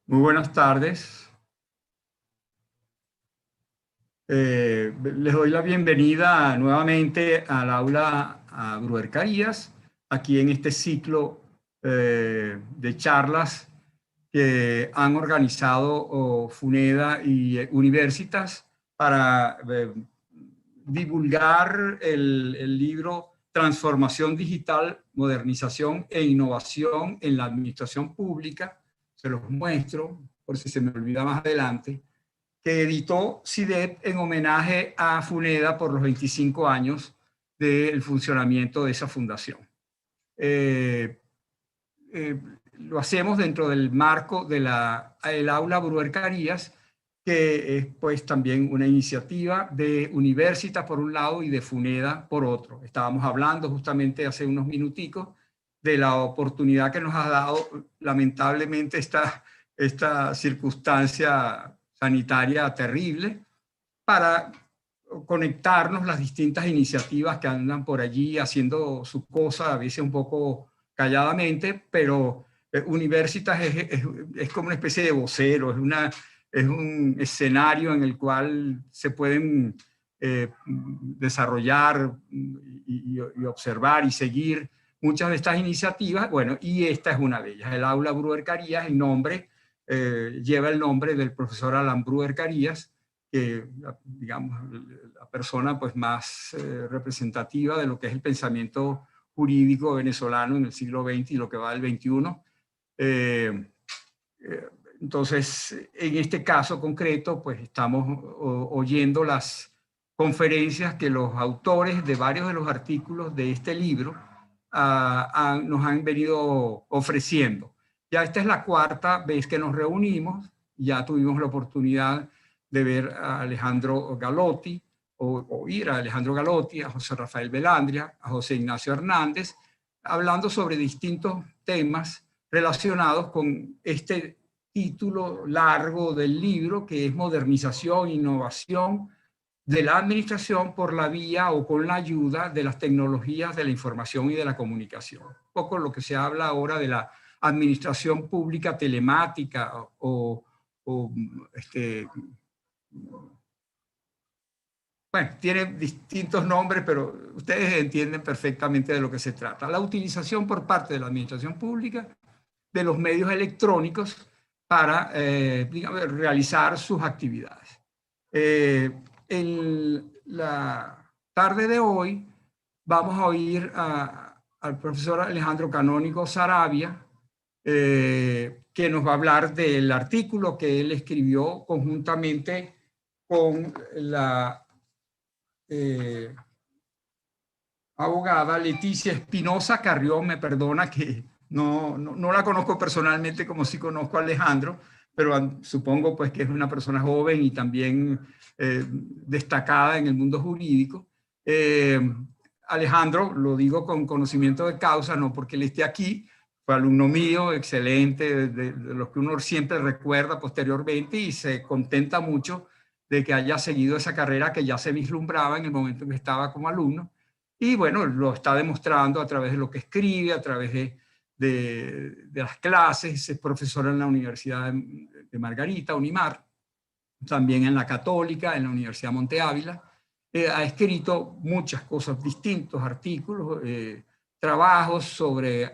Muy buenas tardes. Les doy la bienvenida nuevamente al aula a Bruer Carías, aquí en este ciclo de charlas que han organizado FUNEDA y Universitas para divulgar el libro Transformación Digital, Modernización e Innovación en la Administración Pública. Se los muestro por si se me olvida más adelante, que editó CIDEP en homenaje a FUNEDA por los 25 años del funcionamiento de esa fundación. Lo hacemos dentro del marco del aula Bruer Carías, que es pues también una iniciativa de Universitas por un lado y de FUNEDA por otro. Estábamos hablando justamente hace unos minuticos de la oportunidad que nos ha dado lamentablemente esta circunstancia sanitaria terrible para conectarnos las distintas iniciativas que andan por allí haciendo su cosa, a veces un poco calladamente, pero Universitas es como una especie de vocero, es un escenario en el cual se pueden desarrollar y observar y seguir muchas de estas iniciativas. Bueno, y esta es una de ellas. El aula Bruer Carías, el nombre, lleva el nombre del profesor Alan Bruer Carías, que, digamos, la persona pues más representativa de lo que es el pensamiento jurídico venezolano en el siglo XX y lo que va del XXI. Entonces, en este caso concreto, pues estamos oyendo las conferencias que los autores de varios de los artículos de este libro nos han venido ofreciendo. Ya esta es la cuarta vez que nos reunimos, ya tuvimos la oportunidad de ver a Alejandro Galotti, o oír a Alejandro Galotti, a José Rafael Belandria, a José Ignacio Hernández, hablando sobre distintos temas relacionados con este título largo del libro, que es Modernización e Innovación de la Administración por la vía o con la ayuda de las tecnologías de la información y de la comunicación. Un poco lo que se habla ahora de la administración pública telemática bueno, tiene distintos nombres, pero ustedes entienden perfectamente de lo que se trata. La utilización por parte de la administración pública de los medios electrónicos para digamos, realizar sus actividades. En la tarde de hoy vamos a oír al profesor Alejandro Canónigo Saravia, que nos va a hablar del artículo que él escribió conjuntamente con la abogada Leticia Espinosa Carrión. Me perdona que no la conozco personalmente como sí conozco a Alejandro, pero supongo pues que es una persona joven y también destacada en el mundo jurídico. Alejandro, lo digo con conocimiento de causa, no porque él esté aquí, fue alumno mío, excelente, de los que uno siempre recuerda posteriormente y se contenta mucho de que haya seguido esa carrera que ya se vislumbraba en el momento en que estaba como alumno. Y bueno, lo está demostrando a través de lo que escribe, a través de las clases. Es profesor en la Universidad de Margarita, Unimar, también en la Católica, en la Universidad Monte Ávila. Ha escrito muchas cosas, distintos artículos, trabajos sobre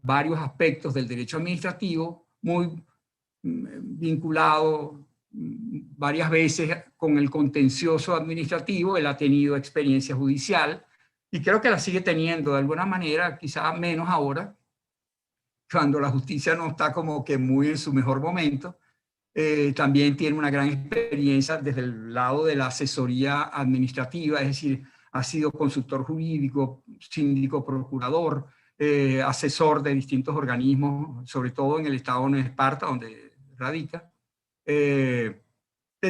varios aspectos del derecho administrativo, muy vinculado varias veces con el contencioso administrativo. Él ha tenido experiencia judicial y creo que la sigue teniendo de alguna manera, quizá menos ahora, cuando la justicia no está como que muy en su mejor momento. También tiene una gran experiencia desde el lado de la asesoría administrativa, es decir, ha sido consultor jurídico, síndico, procurador, asesor de distintos organismos, sobre todo en el estado de Nueva Esparta, donde radica. De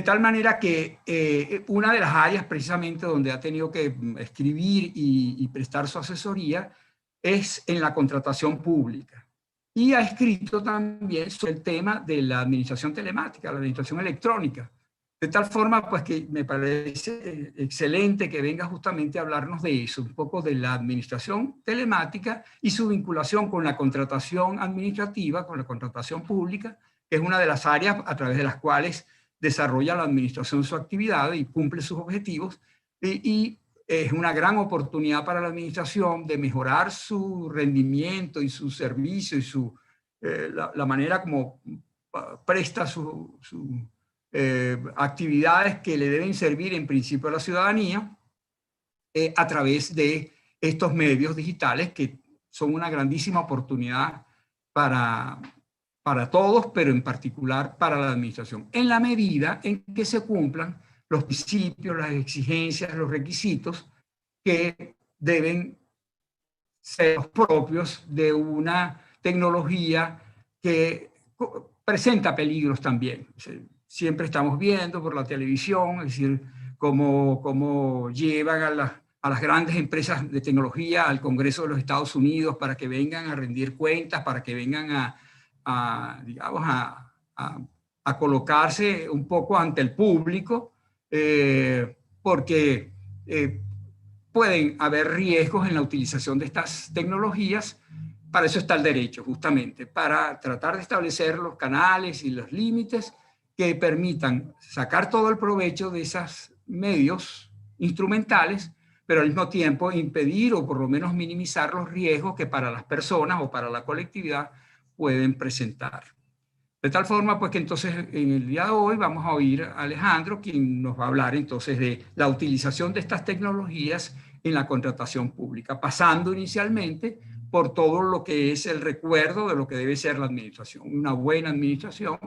tal manera que una de las áreas precisamente donde ha tenido que escribir y prestar su asesoría es en la contratación pública. Y ha escrito también sobre el tema de la administración telemática, la administración electrónica. De tal forma, pues, que me parece excelente que venga justamente a hablarnos de eso, un poco de la administración telemática y su vinculación con la contratación administrativa, con la contratación pública, que que es una de las áreas a través de las cuales desarrolla la administración su actividad y cumple sus objetivos, y es una gran oportunidad para la administración de mejorar su rendimiento y su servicio y la manera como presta sus actividades que le deben servir en principio a la ciudadanía a través de estos medios digitales que son una grandísima oportunidad para todos, pero en particular para la administración, en la medida en que se cumplan los principios, las exigencias, los requisitos que deben ser los propios de una tecnología que presenta peligros también. Siempre estamos viendo por la televisión, es decir, cómo llevan a las grandes empresas de tecnología al Congreso de los Estados Unidos para que vengan a rendir cuentas, para que vengan digamos, a colocarse un poco ante el público, porque pueden haber riesgos en la utilización de estas tecnologías. Para eso está el derecho, justamente, para tratar de establecer los canales y los límites que permitan sacar todo el provecho de esos medios instrumentales, pero al mismo tiempo impedir o por lo menos minimizar los riesgos que para las personas o para la colectividad pueden presentar. De tal forma, pues que entonces en el día de hoy vamos a oír a Alejandro, quien nos va a hablar entonces de la utilización de estas tecnologías en la contratación pública, pasando inicialmente por todo lo que es el recuerdo de lo que debe ser la administración, una buena administración,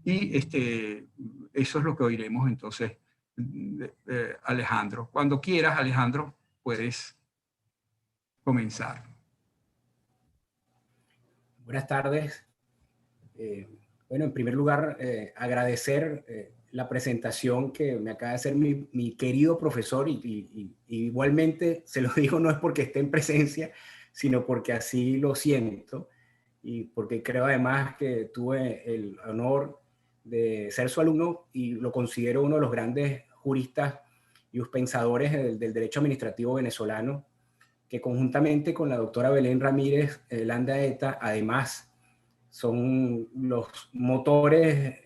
y eso es lo que oiremos entonces, Alejandro. Cuando quieras, Alejandro, puedes comenzar. Buenas tardes. Bueno, en primer lugar, agradecer la presentación que me acaba de hacer mi querido profesor y igualmente se lo digo no es porque esté en presencia, sino porque así lo siento y porque creo además que tuve el honor de ser su alumno y lo considero uno de los grandes juristas y pensadores del derecho administrativo venezolano, que conjuntamente con la doctora Belén Ramírez Landaeta, además son los motores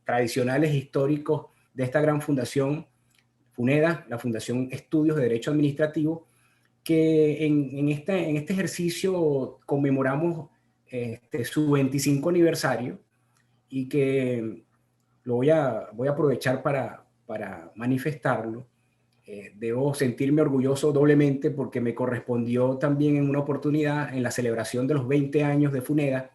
tradicionales históricos de esta gran fundación, FUNEDA, la Fundación Estudios de Derecho Administrativo, que en este ejercicio conmemoramos su 25 aniversario y que lo voy a aprovechar para manifestarlo. Debo sentirme orgulloso doblemente porque me correspondió también en una oportunidad en la celebración de los 20 años de FUNEDA,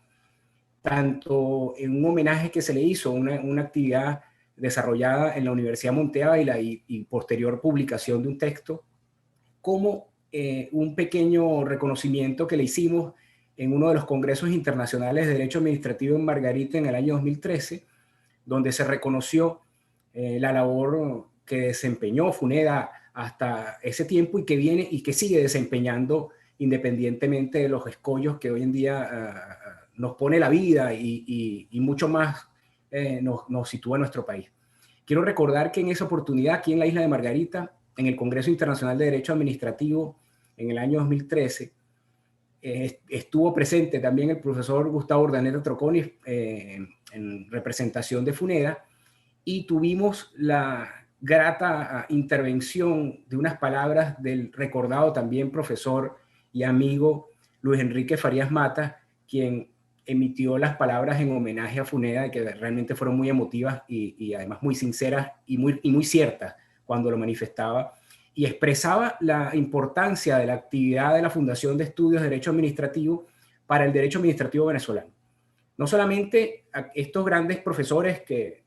tanto en un homenaje que se le hizo, una actividad desarrollada en la Universidad Monte Ávila y posterior publicación de un texto, como un pequeño reconocimiento que le hicimos en uno de los congresos internacionales de Derecho Administrativo en Margarita en el año 2013, donde se reconoció la labor que desempeñó FUNEDA hasta ese tiempo y que viene y que sigue desempeñando independientemente de los escollos que hoy en día nos pone la vida y mucho más nos sitúa en nuestro país. Quiero recordar que en esa oportunidad, aquí en la isla de Margarita, en el Congreso Internacional de Derecho Administrativo, en el año 2013, estuvo presente también el profesor Gustavo Urdaneta Troconis en representación de FUNEDA, y tuvimos la grata intervención de unas palabras del recordado también profesor y amigo Luis Enrique Farías Mata, quien emitió las palabras en homenaje a FUNEDA, que realmente fueron muy emotivas y además muy sinceras y muy ciertas cuando lo manifestaba, y expresaba la importancia de la actividad de la Fundación de Estudios de Derecho Administrativo para el derecho administrativo venezolano. No solamente a estos grandes profesores que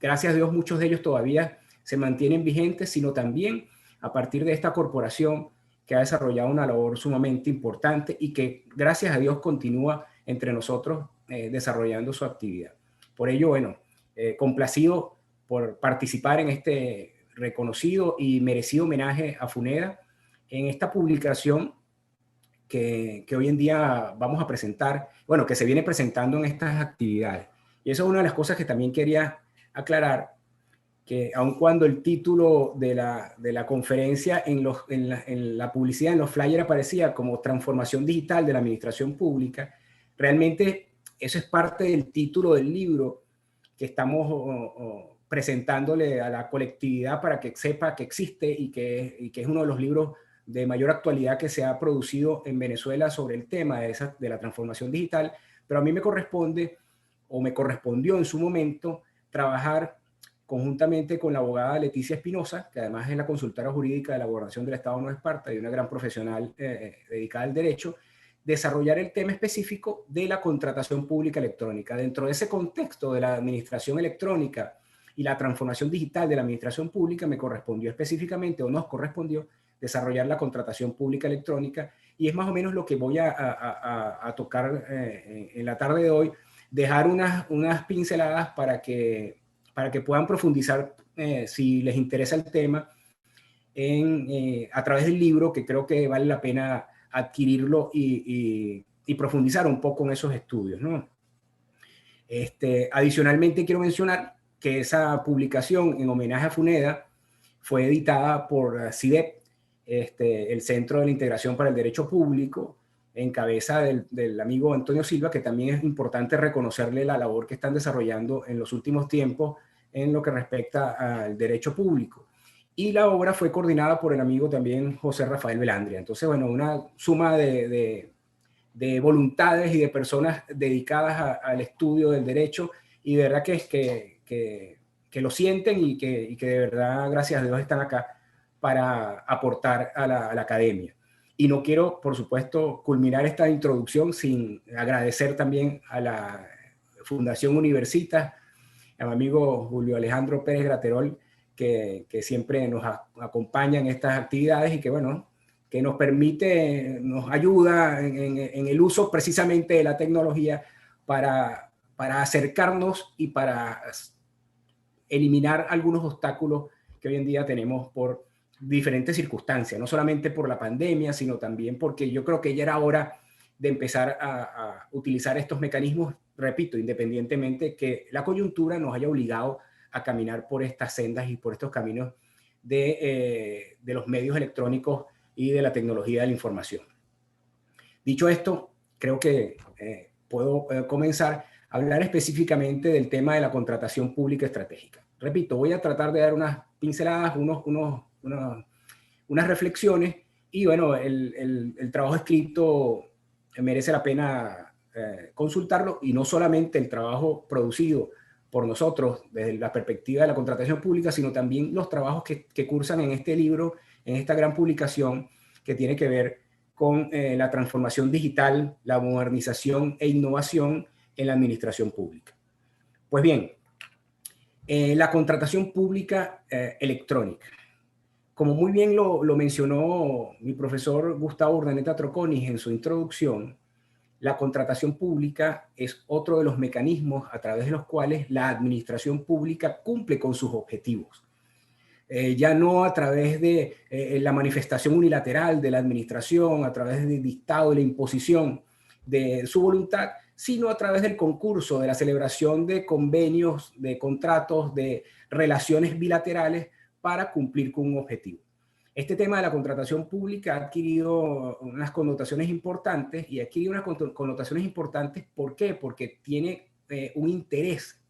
gracias a Dios muchos de ellos todavía se mantienen vigentes, sino también a partir de esta corporación que ha desarrollado una labor sumamente importante y que gracias a Dios continúa entre nosotros desarrollando su actividad. Por ello, bueno, complacido por participar en este reconocido y merecido homenaje a FUNEDA en esta publicación que hoy en día vamos a presentar, bueno, que se viene presentando en estas actividades. Y eso es una de las cosas que también quería aclarar, que aun cuando el título de la conferencia en la publicidad, en los flyers aparecía como transformación digital de la administración pública, realmente eso es parte del título del libro que estamos presentándole a la colectividad para que sepa que existe y que es uno de los libros de mayor actualidad que se ha producido en Venezuela sobre el tema de la transformación digital. Pero a mí me corresponde, o me correspondió en su momento, trabajar conjuntamente con la abogada Leticia Espinosa, que además es la consultora jurídica de la Gobernación del Estado de Nueva Esparta y una gran profesional dedicada al derecho, desarrollar el tema específico de la contratación pública electrónica. Dentro de ese contexto de la administración electrónica y la transformación digital de la administración pública, me correspondió específicamente, o nos correspondió, desarrollar la contratación pública electrónica, y es más o menos lo que voy a tocar en la tarde de hoy, dejar unas pinceladas para que puedan profundizar, si les interesa el tema, a través del libro, que creo que vale la pena adquirirlo y profundizar un poco en esos estudios, ¿no? Adicionalmente, quiero mencionar que esa publicación en homenaje a Funeda fue editada por CIDEP, el Centro de la Integración para el Derecho Público, en cabeza del amigo Antonio Silva, que también es importante reconocerle la labor que están desarrollando en los últimos tiempos en lo que respecta al derecho público. Y la obra fue coordinada por el amigo también José Rafael Belandria. Entonces, bueno, una suma de voluntades y de personas dedicadas al estudio del derecho, y de verdad que lo sienten y que de verdad, gracias a Dios, están acá para aportar a la academia. Y no quiero, por supuesto, culminar esta introducción sin agradecer también a la Fundación Universitas, a mi amigo Julio Alejandro Pérez Graterol, que siempre nos acompaña en estas actividades y que, bueno, que nos permite, nos ayuda en el uso precisamente de la tecnología para acercarnos y para eliminar algunos obstáculos que hoy en día tenemos por diferentes circunstancias, no solamente por la pandemia, sino también porque yo creo que ya era hora de empezar a utilizar estos mecanismos, repito, independientemente que la coyuntura nos haya obligado a caminar por estas sendas y por estos caminos de los medios electrónicos y de la tecnología de la información. Dicho esto, creo que puedo comenzar a hablar específicamente del tema de la contratación pública estratégica. Repito, voy a tratar de dar unas pinceladas, unas reflexiones, y bueno, el trabajo escrito merece la pena consultarlo, y no solamente el trabajo producido por nosotros desde la perspectiva de la contratación pública, sino también los trabajos que cursan en este libro, en esta gran publicación que tiene que ver con la transformación digital, la modernización e innovación en la administración pública. Pues bien, la contratación pública electrónica. Como muy bien lo mencionó mi profesor Gustavo Urdaneta Troconis en su introducción, la contratación pública es otro de los mecanismos a través de los cuales la administración pública cumple con sus objetivos. Ya no a través de la manifestación unilateral de la administración, a través del dictado, de la imposición de su voluntad, sino a través del concurso, de la celebración de convenios, de contratos, de relaciones bilaterales para cumplir con un objetivo. Este tema de la contratación pública ha adquirido unas connotaciones importantes, y ha adquirido unas connotaciones importantes, ¿por qué? Porque tiene un interés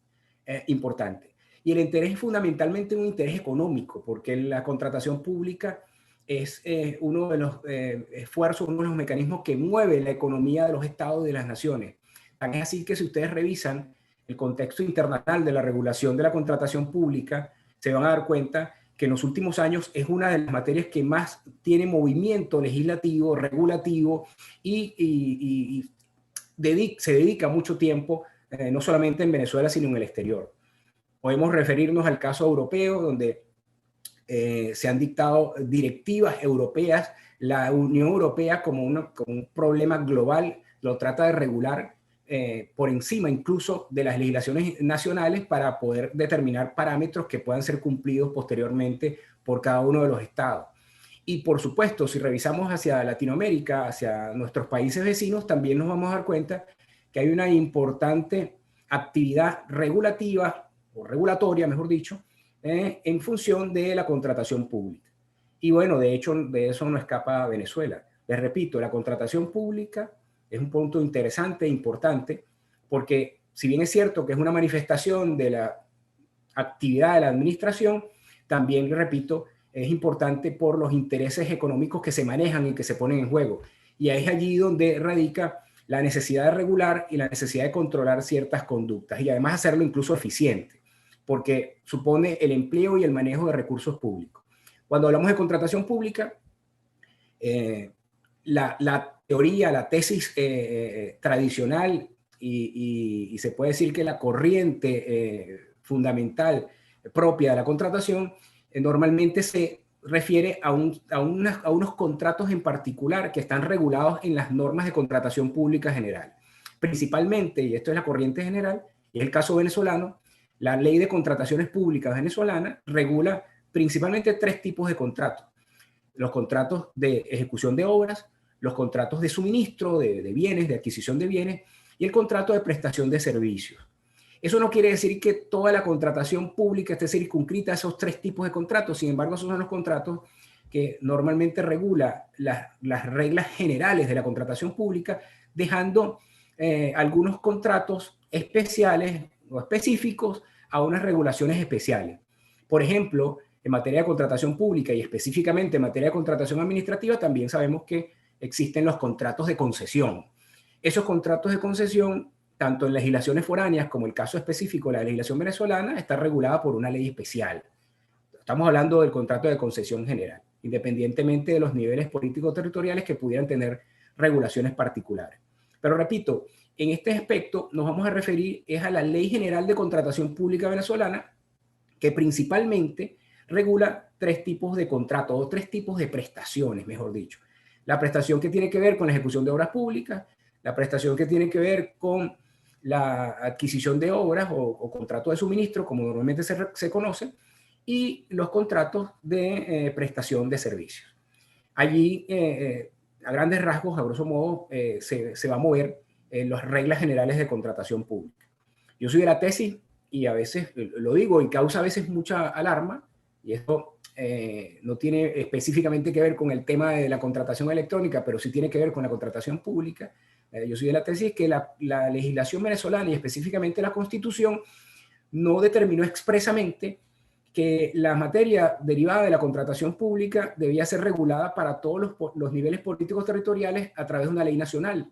importante. Y el interés es fundamentalmente un interés económico, porque la contratación pública es uno de los esfuerzos, uno de los mecanismos que mueve la economía de los estados y de las naciones. Tan es así que si ustedes revisan el contexto internacional de la regulación de la contratación pública, se van a dar cuenta que en los últimos años es una de las materias que más tiene movimiento legislativo, regulativo, y se dedica mucho tiempo, no solamente en Venezuela, sino en el exterior. Podemos referirnos al caso europeo, donde se han dictado directivas europeas. La Unión Europea, como un problema global, lo trata de regular por encima incluso de las legislaciones nacionales, para poder determinar parámetros que puedan ser cumplidos posteriormente por cada uno de los estados. Y por supuesto, si revisamos hacia Latinoamérica, hacia nuestros países vecinos, también nos vamos a dar cuenta que hay una importante actividad regulativa, o regulatoria, mejor dicho, en función de la contratación pública. Y bueno, de hecho, de eso no escapa Venezuela. Les repito, la contratación pública es un punto interesante e importante, porque si bien es cierto que es una manifestación de la actividad de la administración, también, repito, es importante por los intereses económicos que se manejan y que se ponen en juego. Y es allí donde radica la necesidad de regular y la necesidad de controlar ciertas conductas y además hacerlo incluso eficiente, porque supone el empleo y el manejo de recursos públicos. Cuando hablamos de contratación pública, la teoría, la tesis tradicional y se puede decir que la corriente fundamental propia de la contratación normalmente se refiere a unos contratos en particular que están regulados en las normas de contratación pública general. Principalmente, y esto es la corriente general, y es el caso venezolano, la ley de contrataciones públicas venezolana regula principalmente 3 tipos de contratos: los contratos de ejecución de obras, los contratos de suministro de bienes, de adquisición de bienes, y el contrato de prestación de servicios. Eso no quiere decir que toda la contratación pública esté circunscrita a esos 3 tipos de contratos. Sin embargo, esos son los contratos que normalmente regula las reglas generales de la contratación pública, dejando algunos contratos especiales o específicos a unas regulaciones especiales. Por ejemplo, en materia de contratación pública y específicamente en materia de contratación administrativa, también sabemos que existen los contratos de concesión. Esos contratos de concesión, tanto en legislaciones foráneas como el caso específico de la legislación venezolana, está regulada por una ley especial. Estamos hablando del contrato de concesión general, independientemente de los niveles políticos territoriales que pudieran tener regulaciones particulares. Pero repito, en este aspecto nos vamos a referir es a la Ley General de Contratación Pública venezolana, que principalmente regula 3 tipos de contratos o 3 tipos de prestaciones, mejor dicho. La prestación que tiene que ver con la ejecución de obras públicas, la prestación que tiene que ver con la adquisición de obras o contrato de suministro, como normalmente se conoce, y los contratos de prestación de servicios. Allí, a grandes rasgos, a grosso modo, se va a mover las reglas generales de contratación pública. Yo soy de la tesis, y a veces lo digo y causa a veces mucha alarma, y esto no tiene específicamente que ver con el tema de la contratación electrónica, pero sí tiene que ver con la contratación pública. Yo soy de la tesis que la legislación venezolana y específicamente la Constitución no determinó expresamente que la materia derivada de la contratación pública debía ser regulada para todos los niveles políticos territoriales a través de una ley nacional.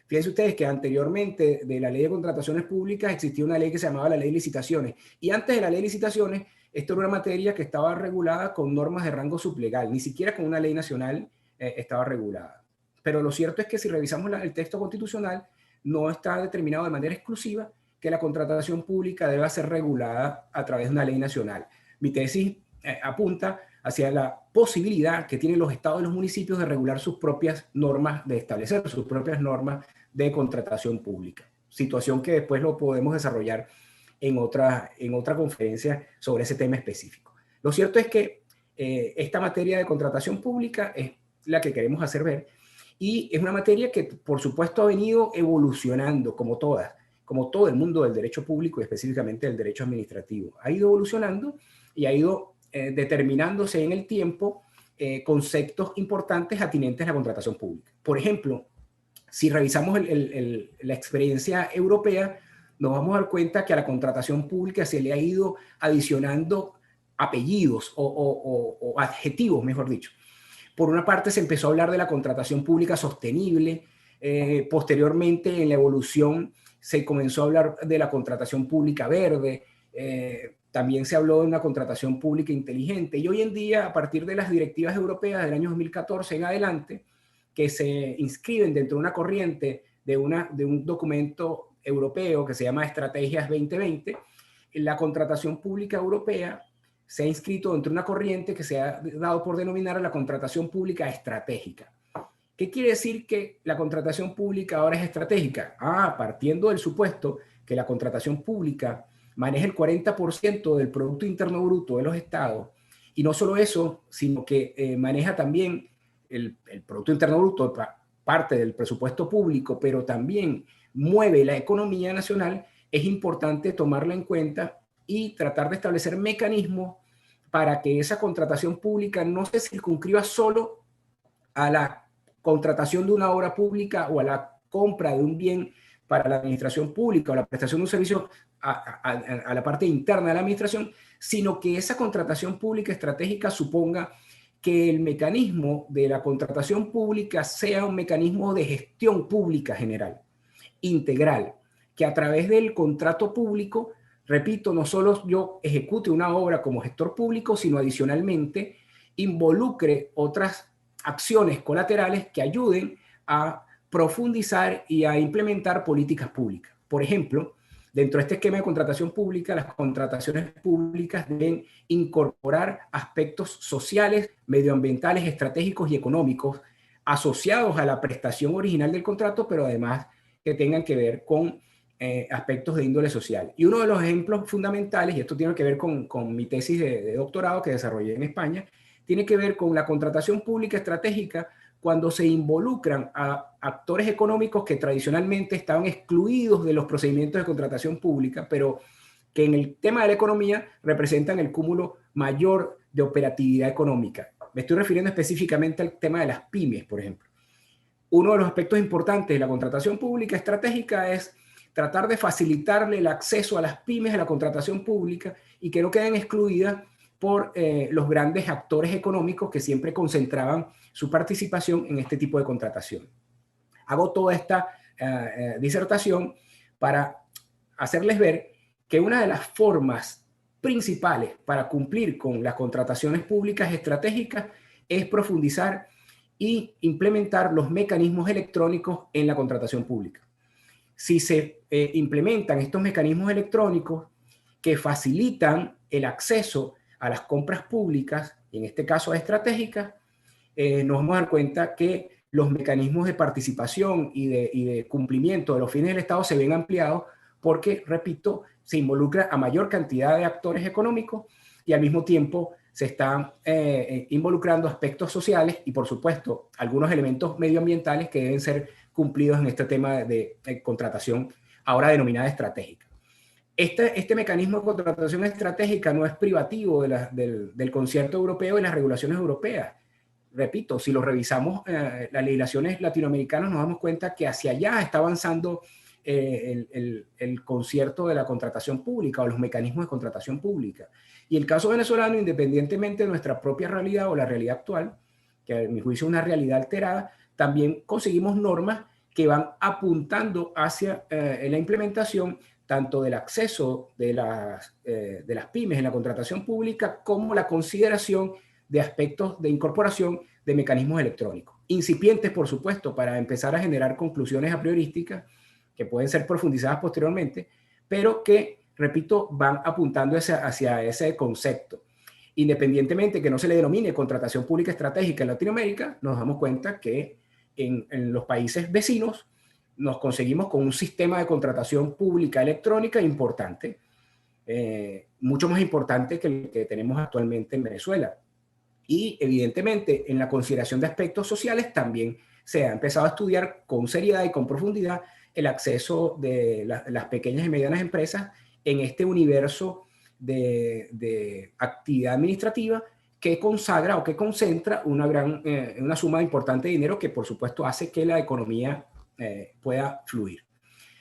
Fíjense ustedes que anteriormente de la ley de contrataciones públicas existía una ley que se llamaba la ley de licitaciones. Y antes de la ley de licitaciones, esto era una materia que estaba regulada con normas de rango sublegal. Ni siquiera con una ley nacional estaba regulada. Pero lo cierto es que si revisamos el texto constitucional, no está determinado de manera exclusiva que la contratación pública deba ser regulada a través de una ley nacional. Mi tesis apunta hacia la posibilidad que tienen los estados y los municipios de regular sus propias normas, de establecer sus propias normas de contratación pública. Situación que después lo podemos desarrollar en otra conferencia sobre ese tema específico. Lo cierto es que esta materia de contratación pública es la que queremos hacer ver, y es una materia que, por supuesto, ha venido evolucionando como todas, como todo el mundo del derecho público y específicamente del derecho administrativo. Ha ido evolucionando y ha ido determinándose en el tiempo conceptos importantes atinentes a la contratación pública. Por ejemplo, si revisamos la experiencia europea, nos vamos a dar cuenta que a la contratación pública se le ha ido adicionando apellidos o adjetivos, mejor dicho. Por una parte se empezó a hablar de la contratación pública sostenible, posteriormente en la evolución se comenzó a hablar de la contratación pública verde, también se habló de una contratación pública inteligente, y hoy en día, a partir de las directivas europeas del año 2014 en adelante, que se inscriben dentro de una corriente de un documento europeo que se llama Estrategias 2020, la contratación pública europea se ha inscrito dentro de una corriente que se ha dado por denominar la contratación pública estratégica. ¿Qué quiere decir que la contratación pública ahora es estratégica? Partiendo del supuesto que la contratación pública maneja el 40% del Producto Interno Bruto de los estados, y no solo eso, sino que maneja también el Producto Interno Bruto, parte del presupuesto público, pero también mueve la economía nacional. Es importante tomarla en cuenta y tratar de establecer mecanismos para que esa contratación pública no se circunscriba solo a la contratación de una obra pública o a la compra de un bien para la administración pública o la prestación de un servicio a la parte interna de la administración, sino que esa contratación pública estratégica suponga que el mecanismo de la contratación pública sea un mecanismo de gestión pública general, integral, que a través del contrato público, repito, no solo yo ejecute una obra como gestor público, sino adicionalmente involucre otras acciones colaterales que ayuden a profundizar y a implementar políticas públicas. Por ejemplo, dentro de este esquema de contratación pública, las contrataciones públicas deben incorporar aspectos sociales, medioambientales, estratégicos y económicos asociados a la prestación original del contrato, pero además que tengan que ver con aspectos de índole social. Y uno de los ejemplos fundamentales, y esto tiene que ver con mi tesis de doctorado que desarrollé en España, tiene que ver con la contratación pública estratégica cuando se involucran a actores económicos que tradicionalmente estaban excluidos de los procedimientos de contratación pública, pero que en el tema de la economía representan el cúmulo mayor de operatividad económica. Me estoy refiriendo específicamente al tema de las pymes, por ejemplo. Uno de los aspectos importantes de la contratación pública estratégica es tratar de facilitarle el acceso a las pymes a la contratación pública y que no queden excluidas por los grandes actores económicos que siempre concentraban su participación en este tipo de contratación. Hago toda esta disertación para hacerles ver que una de las formas principales para cumplir con las contrataciones públicas estratégicas es profundizar y implementar los mecanismos electrónicos en la contratación pública. Si se implementan estos mecanismos electrónicos que facilitan el acceso a las compras públicas, en este caso estratégicas, nos vamos a dar cuenta que los mecanismos de participación y de cumplimiento de los fines del Estado se ven ampliados porque, repito, se involucra a mayor cantidad de actores económicos y al mismo tiempo se están involucrando aspectos sociales y, por supuesto, algunos elementos medioambientales que deben ser cumplidos en este tema de contratación ahora denominada estratégica. Este mecanismo de contratación estratégica no es privativo del concierto europeo y las regulaciones europeas. Repito, si lo revisamos, las legislaciones latinoamericanas, nos damos cuenta que hacia allá está avanzando el concierto de la contratación pública o los mecanismos de contratación pública. Y el caso venezolano, independientemente de nuestra propia realidad o la realidad actual, que a mi juicio es una realidad alterada, también conseguimos normas que van apuntando hacia la implementación tanto del acceso de las pymes en la contratación pública como la consideración de aspectos de incorporación de mecanismos electrónicos. Incipientes, por supuesto, para empezar a generar conclusiones a priorísticas que pueden ser profundizadas posteriormente, pero que, repito, van apuntando hacia ese concepto. Independientemente que no se le denomine contratación pública estratégica en Latinoamérica, nos damos cuenta que en los países vecinos nos conseguimos con un sistema de contratación pública electrónica importante, mucho más importante que el que tenemos actualmente en Venezuela. Y evidentemente en la consideración de aspectos sociales también se ha empezado a estudiar con seriedad y con profundidad el acceso de las pequeñas y medianas empresas en este universo de actividad administrativa que consagra o que concentra una suma importante de dinero que por supuesto hace que la economía pueda fluir.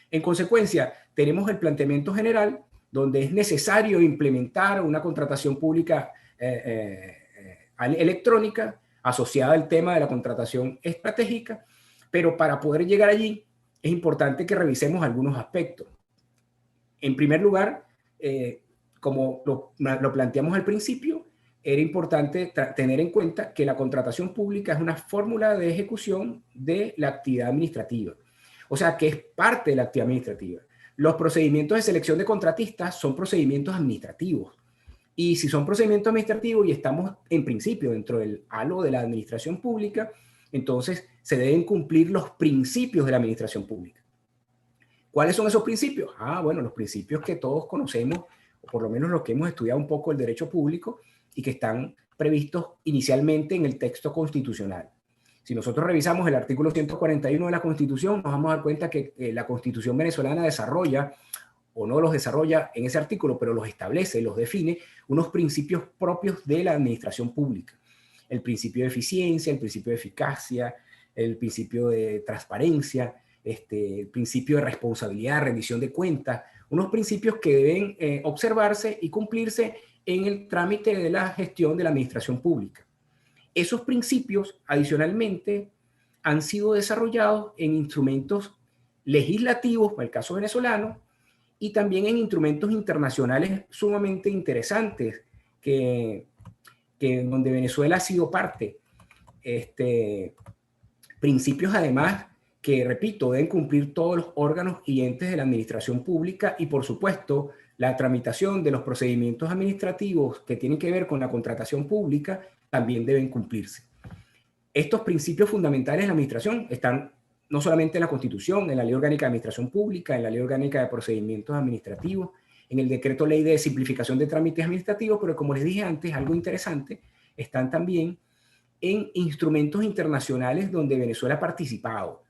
En consecuencia, tenemos el planteamiento general donde es necesario implementar una contratación pública electrónica asociada al tema de la contratación estratégica, pero para poder llegar allí es importante que revisemos algunos aspectos. En primer lugar, como lo planteamos al principio, era importante tener en cuenta que la contratación pública es una fórmula de ejecución de la actividad administrativa. O sea, que es parte de la actividad administrativa. Los procedimientos de selección de contratistas son procedimientos administrativos. Y si son procedimientos administrativos y estamos en principio dentro del halo de la administración pública, entonces se deben cumplir los principios de la administración pública. ¿Cuáles son esos principios? Bueno, los principios que todos conocemos, o por lo menos los que hemos estudiado un poco el derecho público y que están previstos inicialmente en el texto constitucional. Si nosotros revisamos el artículo 141 de la Constitución, nos vamos a dar cuenta que la Constitución venezolana desarrolla, o no los desarrolla en ese artículo, pero los establece, los define, unos principios propios de la administración pública. El principio de eficiencia, el principio de eficacia, el principio de transparencia, el principio de responsabilidad, rendición de cuentas, unos principios que deben observarse y cumplirse en el trámite de la gestión de la administración pública. Esos principios, adicionalmente, han sido desarrollados en instrumentos legislativos, para el caso venezolano, y también en instrumentos internacionales sumamente interesantes, que donde Venezuela ha sido parte. Principios, además, que, repito, deben cumplir todos los órganos y entes de la administración pública y, por supuesto, la tramitación de los procedimientos administrativos que tienen que ver con la contratación pública también deben cumplirse. Estos principios fundamentales de la administración están no solamente en la Constitución, en la Ley Orgánica de Administración Pública, en la Ley Orgánica de Procedimientos Administrativos, en el Decreto Ley de Simplificación de Trámites Administrativos, pero como les dije antes, algo interesante, están también en instrumentos internacionales donde Venezuela ha participado,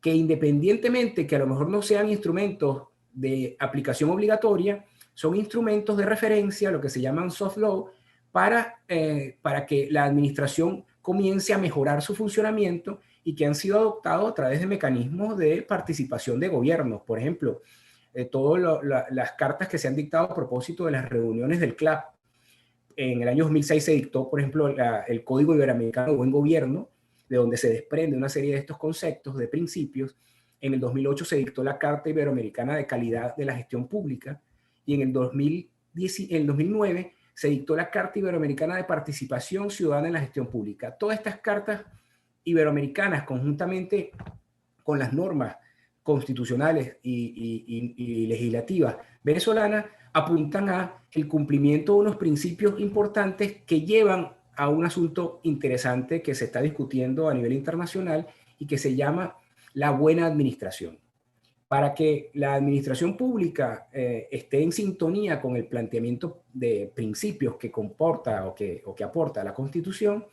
que independientemente que a lo mejor no sean instrumentos de aplicación obligatoria, son instrumentos de referencia, lo que se llaman soft law, para que la administración comience a mejorar su funcionamiento y que han sido adoptados a través de mecanismos de participación de gobiernos. Por ejemplo, todas las cartas que se han dictado a propósito de las reuniones del CLAP. En el año 2006 se dictó, por ejemplo, el Código Iberoamericano de Buen Gobierno, de donde se desprende una serie de estos conceptos, de principios. En el 2008 se dictó la Carta Iberoamericana de Calidad de la Gestión Pública y en el 2009 se dictó la Carta Iberoamericana de Participación Ciudadana en la Gestión Pública. Todas estas cartas iberoamericanas, conjuntamente con las normas constitucionales y legislativas venezolanas, apuntan a el cumplimiento de unos principios importantes que llevan a un asunto interesante que se está discutiendo a nivel internacional y que se llama la buena administración. Para que la administración pública esté en sintonía con el planteamiento de principios que comporta o que aporta la Constitución,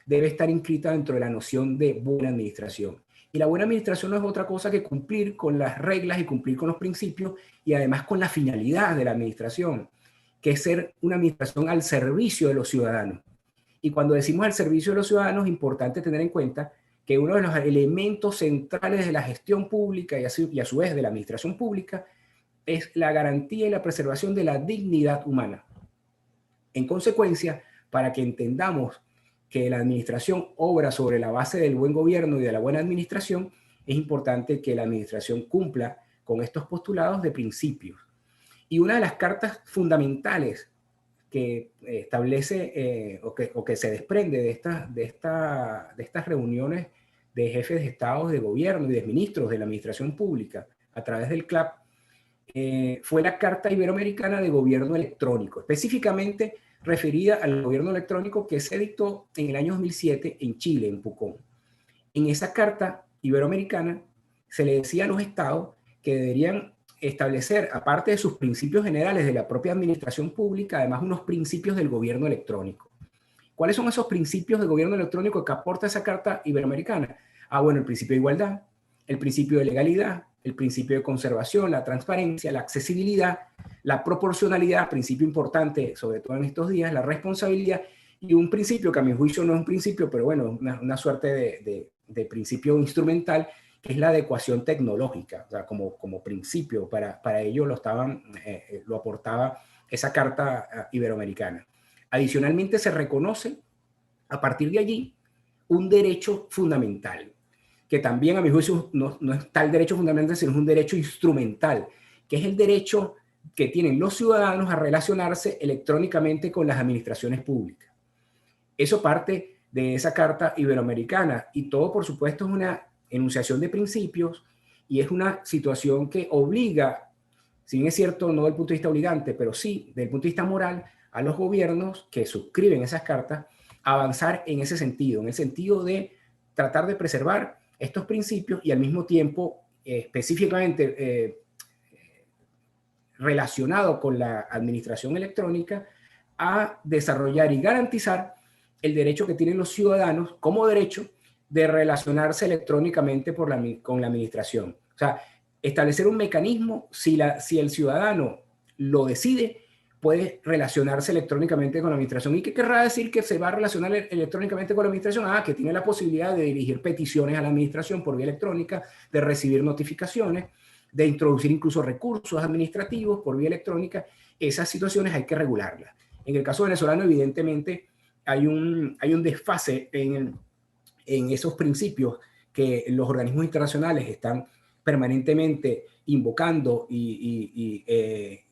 debe estar inscrita dentro de la noción de buena administración. Y la buena administración no es otra cosa que cumplir con las reglas y cumplir con los principios y además con la finalidad de la administración, que es ser una administración al servicio de los ciudadanos. Y cuando decimos al servicio de los ciudadanos, es importante tener en cuenta que uno de los elementos centrales de la gestión pública y a su vez de la administración pública es la garantía y la preservación de la dignidad humana. En consecuencia, para que entendamos que la administración obra sobre la base del buen gobierno y de la buena administración, es importante que la administración cumpla con estos postulados de principios. Y una de las cartas fundamentales que establece o que se desprende de estas reuniones de jefes de Estado, de gobierno y de ministros de la administración pública a través del CLAP, fue la Carta Iberoamericana de Gobierno Electrónico, específicamente referida al gobierno electrónico que se dictó en el año 2007 en Chile, en Pucón. En esa Carta Iberoamericana se le decía a los estados que deberían establecer, aparte de sus principios generales de la propia administración pública, además unos principios del gobierno electrónico. ¿Cuáles son esos principios del gobierno electrónico que aporta esa Carta Iberoamericana? Bueno, el principio de igualdad, el principio de legalidad, el principio de conservación, la transparencia, la accesibilidad, la proporcionalidad, principio importante, sobre todo en estos días, la responsabilidad, y un principio que a mi juicio no es un principio, pero bueno, una suerte de principio instrumental, que es la adecuación tecnológica, o sea, como principio. Para ello lo aportaba esa Carta Iberoamericana. Adicionalmente, se reconoce a partir de allí un derecho fundamental, que también a mi juicio no es tal derecho fundamental, sino es un derecho instrumental, que es el derecho que tienen los ciudadanos a relacionarse electrónicamente con las administraciones públicas. Eso parte de esa Carta Iberoamericana y todo, por supuesto, es una enunciación de principios y es una situación que obliga, si bien es cierto, no desde el punto de vista obligante, pero sí desde el punto de vista moral, a los gobiernos que suscriben esas cartas a avanzar en ese sentido, en el sentido de tratar de preservar estos principios y al mismo tiempo específicamente relacionado con la administración electrónica, a desarrollar y garantizar el derecho que tienen los ciudadanos como derecho de relacionarse electrónicamente con la administración. O sea, establecer un mecanismo, si el ciudadano lo decide, puede relacionarse electrónicamente con la administración. ¿Y qué querrá decir que se va a relacionar electrónicamente con la administración? Que tiene la posibilidad de dirigir peticiones a la administración por vía electrónica, de recibir notificaciones, de introducir incluso recursos administrativos por vía electrónica. Esas situaciones hay que regularlas. En el caso venezolano, evidentemente, hay un desfase en esos principios que los organismos internacionales están permanentemente invocando y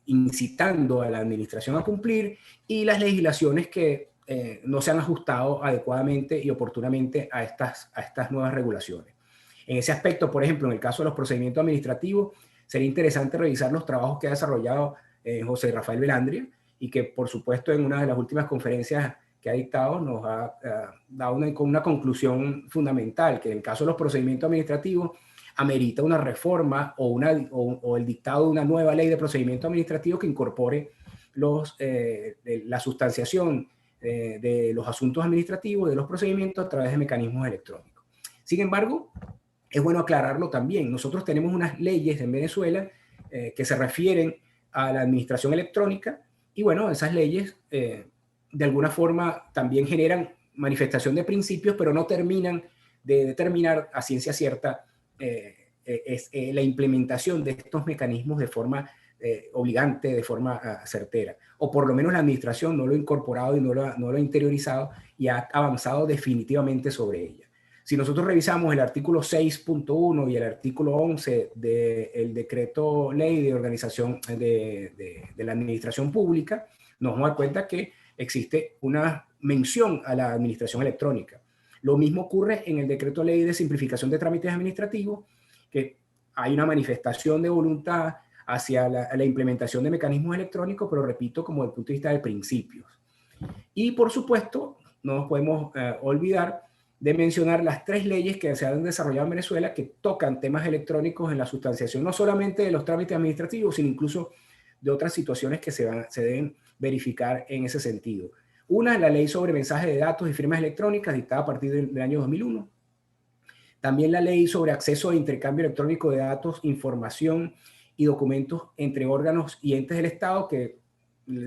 incitando a la administración a cumplir, y las legislaciones que no se han ajustado adecuadamente y oportunamente a estas nuevas regulaciones. En ese aspecto, por ejemplo, en el caso de los procedimientos administrativos, sería interesante revisar los trabajos que ha desarrollado José Rafael Velandria, y que, por supuesto, en una de las últimas conferencias que ha dictado nos ha dado una conclusión fundamental, que en el caso de los procedimientos administrativos amerita una reforma o el dictado de una nueva ley de procedimientos administrativos que incorpore la sustanciación de los asuntos administrativos, de los procedimientos a través de mecanismos electrónicos. Sin embargo, es bueno aclararlo también. Nosotros tenemos unas leyes en Venezuela que se refieren a la administración electrónica, y bueno, esas leyes de alguna forma también generan manifestación de principios, pero no terminan de determinar a ciencia cierta la implementación de estos mecanismos de forma obligante, de forma certera. O por lo menos la administración no lo ha incorporado y no lo ha interiorizado y ha avanzado definitivamente sobre ella. Si nosotros revisamos el artículo 6.1 y el artículo 11 del decreto ley de organización de la administración pública, nos vamos a dar cuenta que existe una mención a la administración electrónica. Lo mismo ocurre en el decreto ley de simplificación de trámites administrativos, que hay una manifestación de voluntad hacia la implementación de mecanismos electrónicos, pero repito, como desde el punto de vista de principios. Y por supuesto, no nos podemos olvidar de mencionar las 3 leyes que se han desarrollado en Venezuela que tocan temas electrónicos en la sustanciación, no solamente de los trámites administrativos, sino incluso de otras situaciones que se deben verificar en ese sentido. Una es la ley sobre mensajes de datos y firmas electrónicas, dictada a partir del año 2001. También la ley sobre acceso e intercambio electrónico de datos, información y documentos entre órganos y entes del Estado, que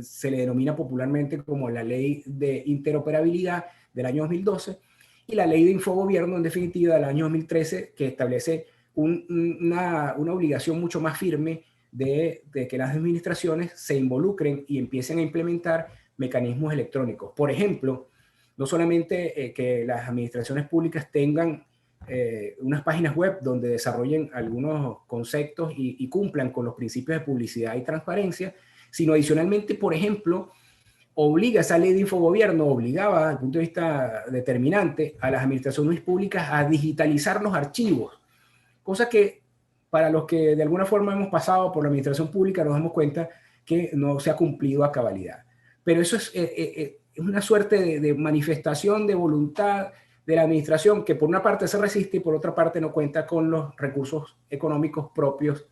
se le denomina popularmente como la ley de interoperabilidad del año 2012, y la ley de infogobierno, en definitiva, del año 2013, que establece una obligación mucho más firme de que las administraciones se involucren y empiecen a implementar mecanismos electrónicos. Por ejemplo, no solamente que las administraciones públicas tengan unas páginas web donde desarrollen algunos conceptos y cumplan con los principios de publicidad y transparencia, sino adicionalmente, por ejemplo, esa ley de infogobierno obligaba, desde el punto de vista determinante, a las administraciones públicas a digitalizar los archivos, cosa que para los que de alguna forma hemos pasado por la administración pública nos damos cuenta que no se ha cumplido a cabalidad. Pero eso es una suerte de manifestación de voluntad de la administración que por una parte se resiste y por otra parte no cuenta con los recursos económicos propios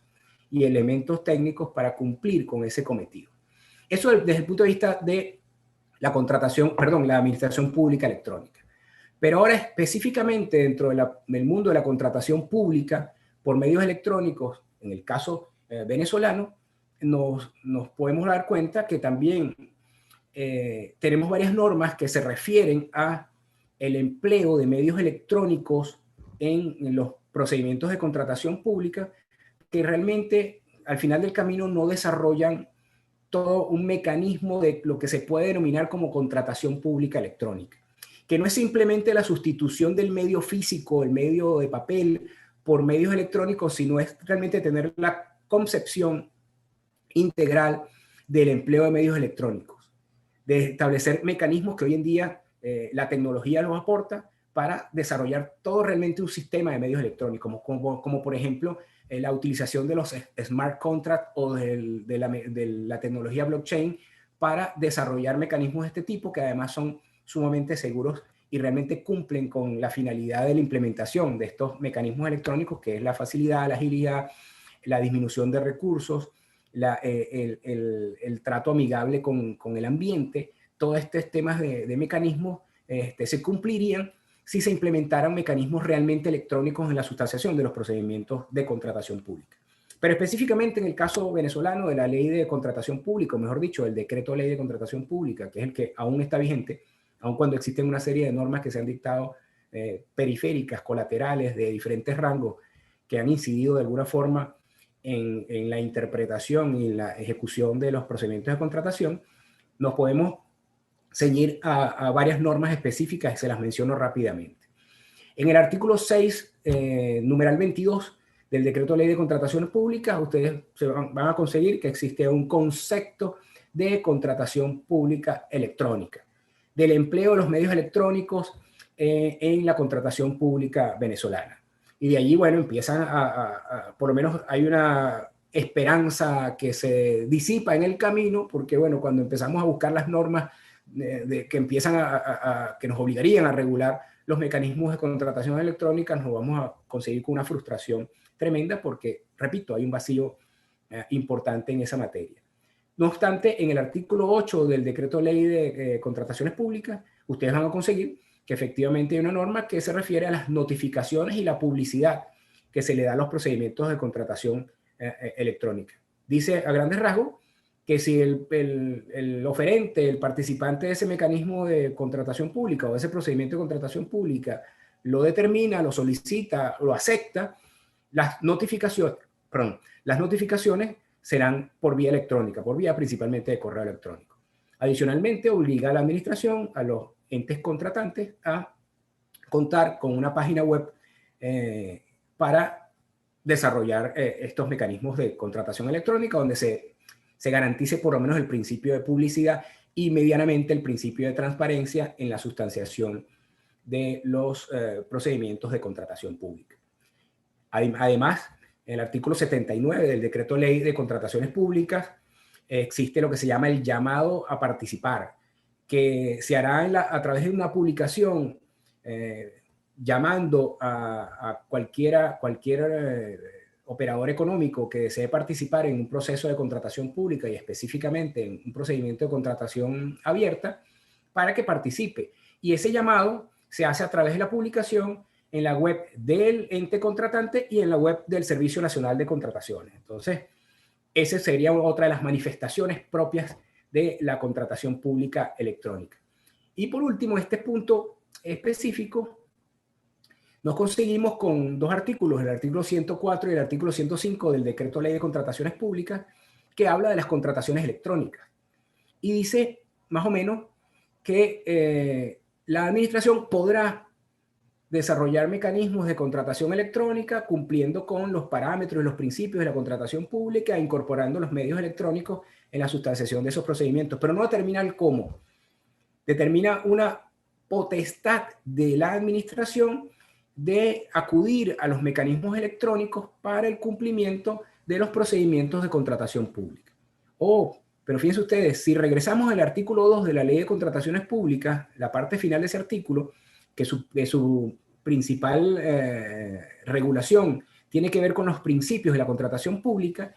y elementos técnicos para cumplir con ese cometido. Eso desde el punto de vista de la administración pública electrónica. Pero ahora específicamente dentro del mundo de la contratación pública por medios electrónicos, en el caso venezolano, nos podemos dar cuenta que también tenemos varias normas que se refieren a el empleo de medios electrónicos en los procedimientos de contratación pública, que realmente al final del camino no desarrollan todo un mecanismo de lo que se puede denominar como contratación pública electrónica, que no es simplemente la sustitución del medio físico, el medio de papel, por medios electrónicos, sino es realmente tener la concepción integral del empleo de medios electrónicos, de establecer mecanismos que hoy en día la tecnología nos aporta para desarrollar todo realmente un sistema de medios electrónicos, como por ejemplo la utilización de los smart contracts o de la tecnología blockchain para desarrollar mecanismos de este tipo que además son sumamente seguros y realmente cumplen con la finalidad de la implementación de estos mecanismos electrónicos, que es la facilidad, la agilidad, la disminución de recursos, el trato amigable con el ambiente. Todos estos temas de mecanismos se cumplirían si se implementaran mecanismos realmente electrónicos en la sustanciación de los procedimientos de contratación pública. Pero específicamente en el caso venezolano de la ley de contratación pública, o mejor dicho, el decreto ley de contratación pública, que es el que aún está vigente, aun cuando existen una serie de normas que se han dictado periféricas, colaterales, de diferentes rangos, que han incidido de alguna forma en la interpretación y la ejecución de los procedimientos de contratación, nos podemos ceñir a varias normas específicas y se las menciono rápidamente. En el artículo 6, numeral 22 del decreto ley de contrataciones públicas, ustedes van a conseguir que existe un concepto de contratación pública electrónica, del empleo de los medios electrónicos en la contratación pública venezolana. Y de allí, bueno, empiezan por lo menos hay una esperanza que se disipa en el camino, porque, bueno, cuando empezamos a buscar las normas que empiezan que nos obligarían a regular los mecanismos de contratación electrónica, nos vamos a conseguir con una frustración tremenda porque, repito, hay un vacío importante en esa materia. No obstante, en el artículo 8 del decreto ley de contrataciones públicas, ustedes van a conseguir que efectivamente hay una norma que se refiere a las notificaciones y la publicidad que se le da a los procedimientos de contratación electrónica. Dice a grandes rasgos que si el oferente, el participante de ese mecanismo de contratación pública o de ese procedimiento de contratación pública lo determina, lo solicita, lo acepta, las notificaciones serán por vía electrónica, por vía principalmente de correo electrónico. Adicionalmente, obliga a la administración, a los entes contratantes, a contar con una página web para desarrollar estos mecanismos de contratación electrónica donde se garantice por lo menos el principio de publicidad y medianamente el principio de transparencia en la sustanciación de los procedimientos de contratación pública. Además, en el artículo 79 del decreto ley de contrataciones públicas existe lo que se llama el llamado a participar, que se hará a través de una publicación llamando a cualquier operador económico que desee participar en un proceso de contratación pública y específicamente en un procedimiento de contratación abierta para que participe. Y ese llamado se hace a través de la publicación en la web del ente contratante y en la web del Servicio Nacional de Contrataciones. Entonces, esa sería otra de las manifestaciones propias de la contratación pública electrónica. Y por último, este punto específico nos conseguimos con dos artículos, el artículo 104 y el artículo 105 del Decreto Ley de Contrataciones Públicas, que habla de las contrataciones electrónicas. Y dice, más o menos, que la administración podrá desarrollar mecanismos de contratación electrónica cumpliendo con los parámetros y los principios de la contratación pública, incorporando los medios electrónicos en la sustanciación de esos procedimientos. Pero no determina el cómo. Determina una potestad de la administración de acudir a los mecanismos electrónicos para el cumplimiento de los procedimientos de contratación pública. Pero fíjense ustedes, si regresamos al artículo 2 de la Ley de Contrataciones Públicas, la parte final de ese artículo, que su principal regulación tiene que ver con los principios de la contratación pública,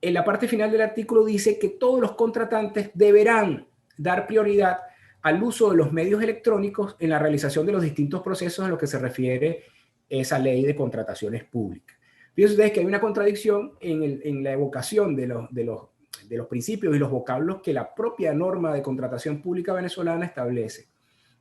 en la parte final del artículo dice que todos los contratantes deberán dar prioridad al uso de los medios electrónicos en la realización de los distintos procesos a los que se refiere esa ley de contrataciones públicas. Fíjense ustedes que hay una contradicción en la evocación de los principios y los vocablos que la propia norma de contratación pública venezolana establece.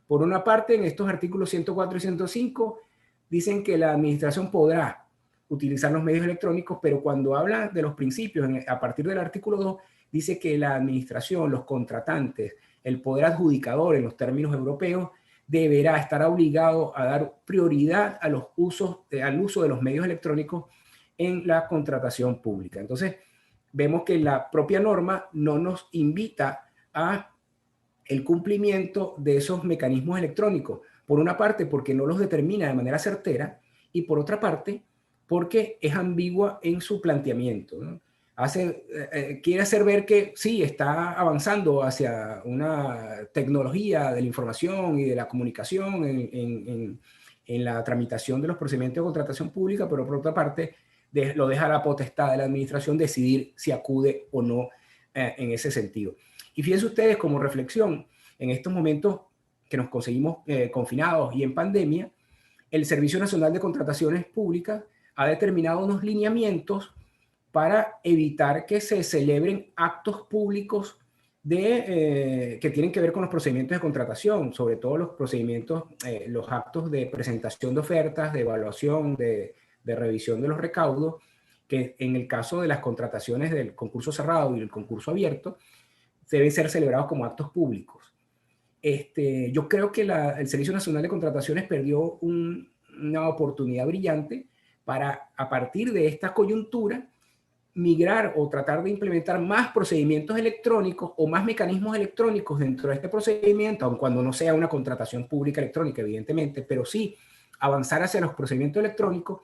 Por una parte, en estos artículos 104 y 105 dicen que la administración podrá utilizar los medios electrónicos, pero cuando habla de los principios, a partir del artículo 2, dice que la administración, los contratantes, el poder adjudicador en los términos europeos, deberá estar obligado a dar prioridad a al uso de los medios electrónicos en la contratación pública. Entonces, vemos que la propia norma no nos invita a el cumplimiento de esos mecanismos electrónicos. Por una parte, porque no los determina de manera certera, y por otra parte, porque es ambigua en su planteamiento, ¿no? Quiere hacer ver que sí, está avanzando hacia una tecnología de la información y de la comunicación en la tramitación de los procedimientos de contratación pública, pero por otra parte lo deja a la potestad de la administración decidir si acude o no en ese sentido. Y fíjense ustedes como reflexión, en estos momentos que nos conseguimos confinados y en pandemia, el Servicio Nacional de Contrataciones Públicas ha determinado unos lineamientos para evitar que se celebren actos públicos que tienen que ver con los procedimientos de contratación, sobre todo los procedimientos, los actos de presentación de ofertas, de evaluación, de revisión de los recaudos, que en el caso de las contrataciones del concurso cerrado y el concurso abierto, deben ser celebrados como actos públicos. Yo creo que el Servicio Nacional de Contrataciones perdió una oportunidad brillante para, a partir de esta coyuntura, migrar o tratar de implementar más procedimientos electrónicos o más mecanismos electrónicos dentro de este procedimiento, aun cuando no sea una contratación pública electrónica, evidentemente, pero sí avanzar hacia los procedimientos electrónicos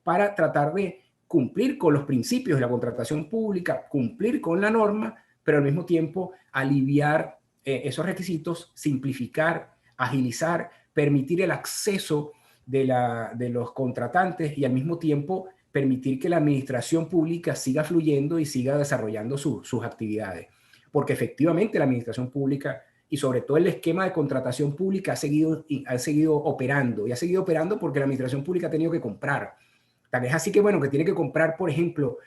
para tratar de cumplir con los principios de la contratación pública, cumplir con la norma, pero al mismo tiempo aliviar esos requisitos, simplificar, agilizar, permitir el acceso de los contratantes y al mismo tiempo permitir que la administración pública siga fluyendo y siga desarrollando sus actividades. Porque efectivamente la administración pública y sobre todo el esquema de contratación pública ha seguido operando, y ha seguido operando porque la administración pública ha tenido que comprar. Tal es así que, bueno, que tiene que comprar, por ejemplo,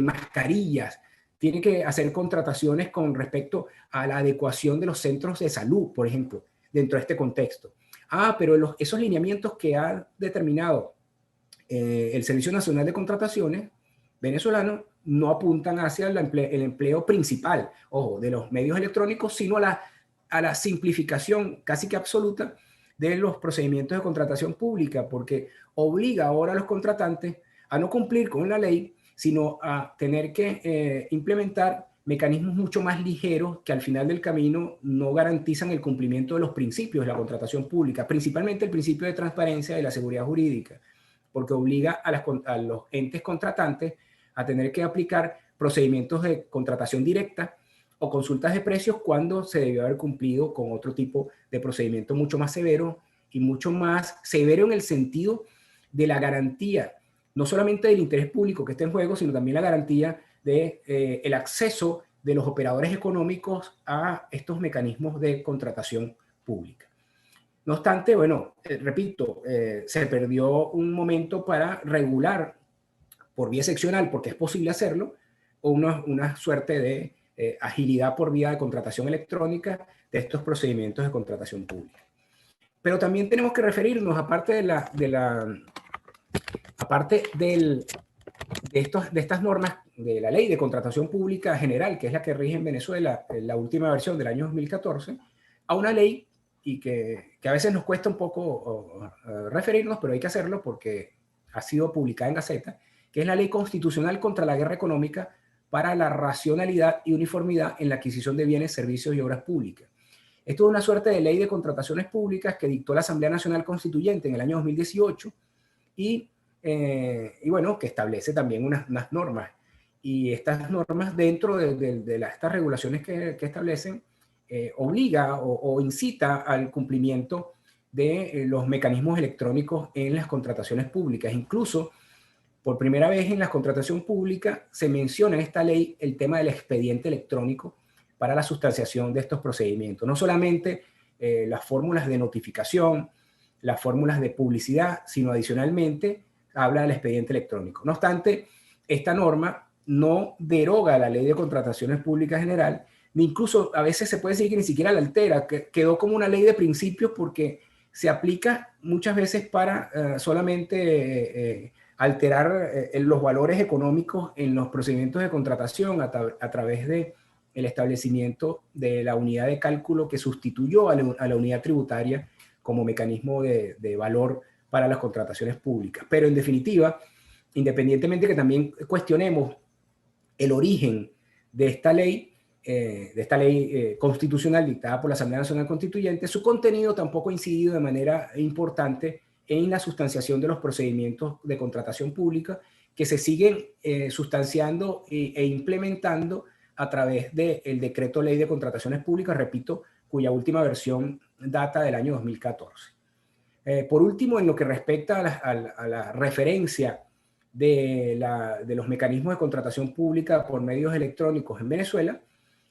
mascarillas, tiene que hacer contrataciones con respecto a la adecuación de los centros de salud, por ejemplo, dentro de este contexto. Pero esos lineamientos que ha determinado el Servicio Nacional de Contrataciones venezolano no apuntan hacia el empleo principal, ojo, de los medios electrónicos, sino a la simplificación casi que absoluta de los procedimientos de contratación pública, porque obliga ahora a los contratantes a no cumplir con la ley, sino a tener que implementar mecanismos mucho más ligeros que al final del camino no garantizan el cumplimiento de los principios de la contratación pública, principalmente el principio de transparencia y la seguridad jurídica, porque obliga a los entes contratantes a tener que aplicar procedimientos de contratación directa o consultas de precios cuando se debió haber cumplido con otro tipo de procedimiento mucho más severo y mucho más severo en el sentido de la garantía, no solamente del interés público que está en juego, sino también la garantía de el acceso de los operadores económicos a estos mecanismos de contratación pública. No obstante, bueno, repito, se perdió un momento para regular por vía seccional, porque es posible hacerlo, o una suerte de agilidad por vía de contratación electrónica de estos procedimientos de contratación pública. Pero también tenemos que referirnos, aparte de estas normas de la Ley de Contratación Pública General, que es la que rige en Venezuela, la última versión del año 2014, a una ley y que a veces nos cuesta un poco referirnos, pero hay que hacerlo porque ha sido publicada en Gaceta, que es la Ley Constitucional contra la Guerra Económica para la Racionalidad y Uniformidad en la Adquisición de Bienes, Servicios y Obras Públicas. Esto es una suerte de ley de contrataciones públicas que dictó la Asamblea Nacional Constituyente en el año 2018 y bueno, que establece también unas normas. Y estas normas dentro de estas regulaciones que establecen obliga o incita al cumplimiento de los mecanismos electrónicos en las contrataciones públicas. Incluso, por primera vez en la contratación pública se menciona en esta ley el tema del expediente electrónico para la sustanciación de estos procedimientos. No solamente las fórmulas de notificación, las fórmulas de publicidad, sino adicionalmente habla del expediente electrónico. No obstante, esta norma no deroga la Ley de Contrataciones Públicas General, ni incluso a veces se puede decir que ni siquiera la altera, que quedó como una ley de principios porque se aplica muchas veces para solamente alterar los valores económicos en los procedimientos de contratación a través de el establecimiento de la unidad de cálculo que sustituyó a la unidad tributaria como mecanismo de valor para las contrataciones públicas. Pero en definitiva, independientemente que también cuestionemos el origen de esta ley constitucional dictada por la Asamblea Nacional Constituyente, su contenido tampoco ha incidido de manera importante en la sustanciación de los procedimientos de contratación pública que se siguen sustanciando e implementando a través del Decreto Ley de Contrataciones Públicas, repito, cuya última versión data del año 2014. Por último, en lo que respecta a la referencia de los mecanismos de contratación pública por medios electrónicos en Venezuela,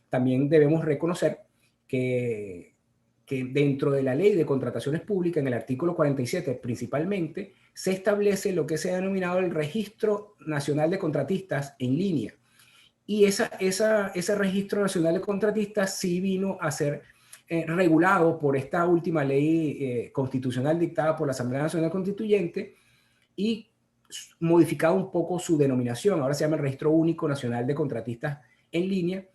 también debemos reconocer que que dentro de la ley de contrataciones públicas, en el artículo 47 principalmente, se establece lo que se ha denominado el Registro Nacional de Contratistas en línea. Y ese Registro Nacional de Contratistas sí vino a ser regulado por esta última ley constitucional dictada por la Asamblea Nacional Constituyente y modificado un poco su denominación. Ahora se llama el Registro Único Nacional de Contratistas en línea,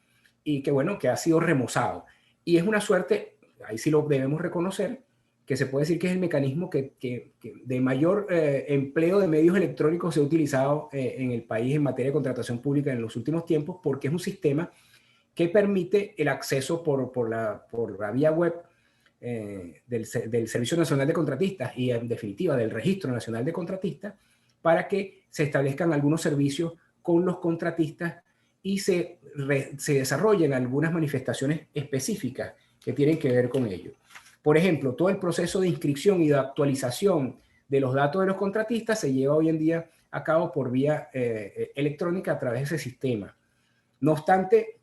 y que bueno, que ha sido remozado. Y es una suerte, ahí sí lo debemos reconocer, que se puede decir que es el mecanismo que de mayor empleo de medios electrónicos se ha utilizado en el país en materia de contratación pública en los últimos tiempos, porque es un sistema que permite el acceso por la vía web del Servicio Nacional de Contratistas y en definitiva del Registro Nacional de Contratistas, para que se establezcan algunos servicios con los contratistas y se desarrollen algunas manifestaciones específicas que tienen que ver con ello. Por ejemplo, todo el proceso de inscripción y de actualización de los datos de los contratistas se lleva hoy en día a cabo por vía electrónica a través de ese sistema. No obstante,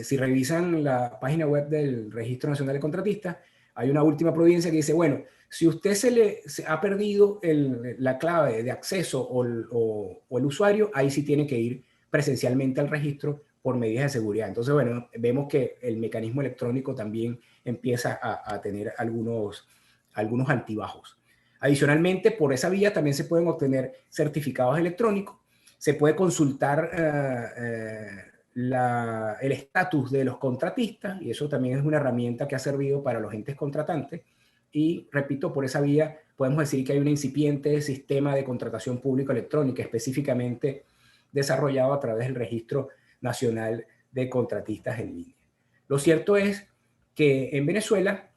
si revisan la página web del Registro Nacional de Contratistas, hay una última providencia que dice, bueno, si usted se ha perdido la clave de acceso o el usuario, ahí sí tiene que ir presencialmente al registro por medidas de seguridad. Entonces, bueno, vemos que el mecanismo electrónico también empieza a tener algunos altibajos. Adicionalmente, por esa vía también se pueden obtener certificados electrónicos, se puede consultar el estatus de los contratistas, y eso también es una herramienta que ha servido para los entes contratantes. Y repito, por esa vía podemos decir que hay un incipiente sistema de contratación pública electrónica específicamente desarrollado a través del Registro Nacional de Contratistas en línea. Lo cierto es que en Venezuela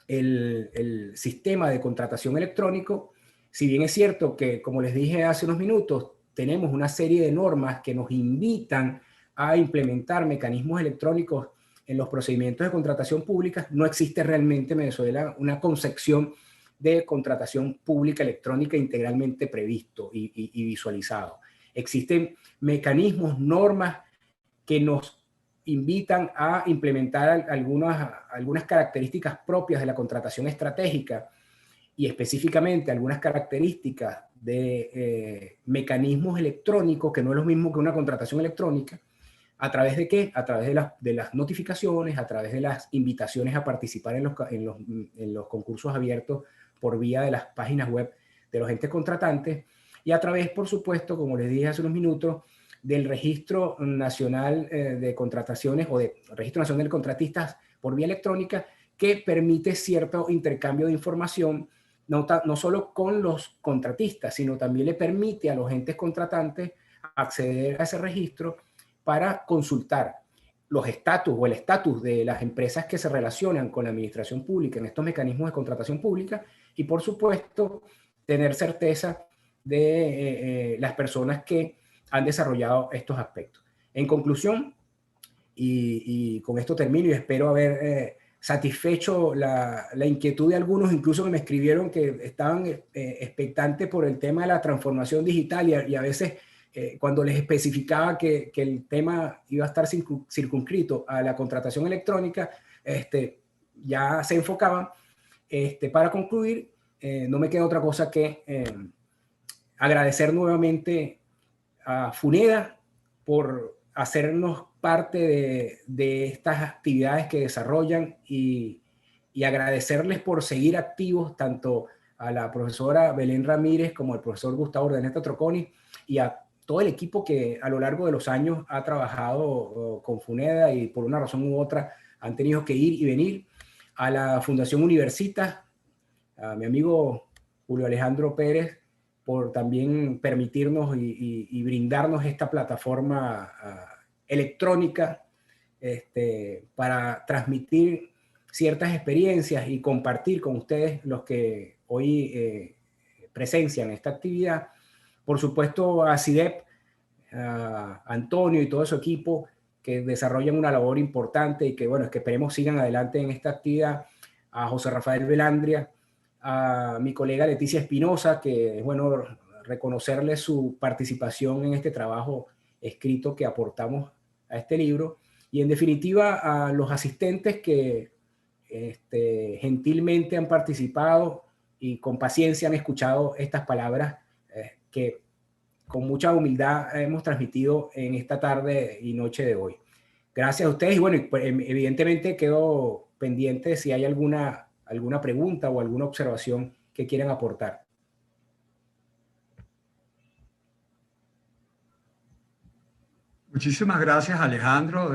el sistema de contratación electrónico, si bien es cierto que, como les dije hace unos minutos, tenemos una serie de normas que nos invitan a implementar mecanismos electrónicos en los procedimientos de contratación pública, no existe realmente en Venezuela una concepción de contratación pública electrónica integralmente previsto y visualizado. Existen mecanismos, normas que nos invitan a implementar algunas características propias de la contratación estratégica y específicamente algunas características de mecanismos electrónicos, que no es lo mismo que una contratación electrónica. ¿A través de qué? A través de las notificaciones, a través de las invitaciones a participar en los concursos abiertos por vía de las páginas web de los entes contratantes, y a través, por supuesto, como les dije hace unos minutos, del Registro Nacional de Contrataciones o del Registro Nacional de Contratistas por vía electrónica, que permite cierto intercambio de información, no solo con los contratistas, sino también le permite a los entes contratantes acceder a ese registro para consultar los estatus o el estatus de las empresas que se relacionan con la administración pública en estos mecanismos de contratación pública y, por supuesto, tener certeza de las personas que han desarrollado estos aspectos. En conclusión, y con esto termino y espero haber satisfecho la inquietud de algunos, incluso que me escribieron que estaban expectantes por el tema de la transformación digital y a veces cuando les especificaba que el tema iba a estar circunscrito a la contratación electrónica, ya se enfocaban. Para concluir, no me queda otra cosa que agradecer nuevamente a FUNEDA por hacernos parte de estas actividades que desarrollan y agradecerles por seguir activos tanto a la profesora Belén Ramírez como al profesor Gustavo Urdaneta Troconi y a todo el equipo que a lo largo de los años ha trabajado con FUNEDA y por una razón u otra han tenido que ir y venir, a la Fundación Universitas, a mi amigo Julio Alejandro Pérez, por también permitirnos y brindarnos esta plataforma electrónica para transmitir ciertas experiencias y compartir con ustedes los que hoy presencian esta actividad. Por supuesto a CIDEP, a Antonio y todo su equipo que desarrollan una labor importante y que, bueno, es que esperemos sigan adelante en esta actividad, a José Rafael Velandria, a mi colega Leticia Espinosa, que es bueno reconocerle su participación en este trabajo escrito que aportamos a este libro, y en definitiva a los asistentes que gentilmente han participado y con paciencia han escuchado estas palabras que con mucha humildad hemos transmitido en esta tarde y noche de hoy. Gracias a ustedes y bueno, evidentemente quedo pendiente si hay alguna pregunta o alguna observación que quieran aportar. Muchísimas gracias, Alejandro.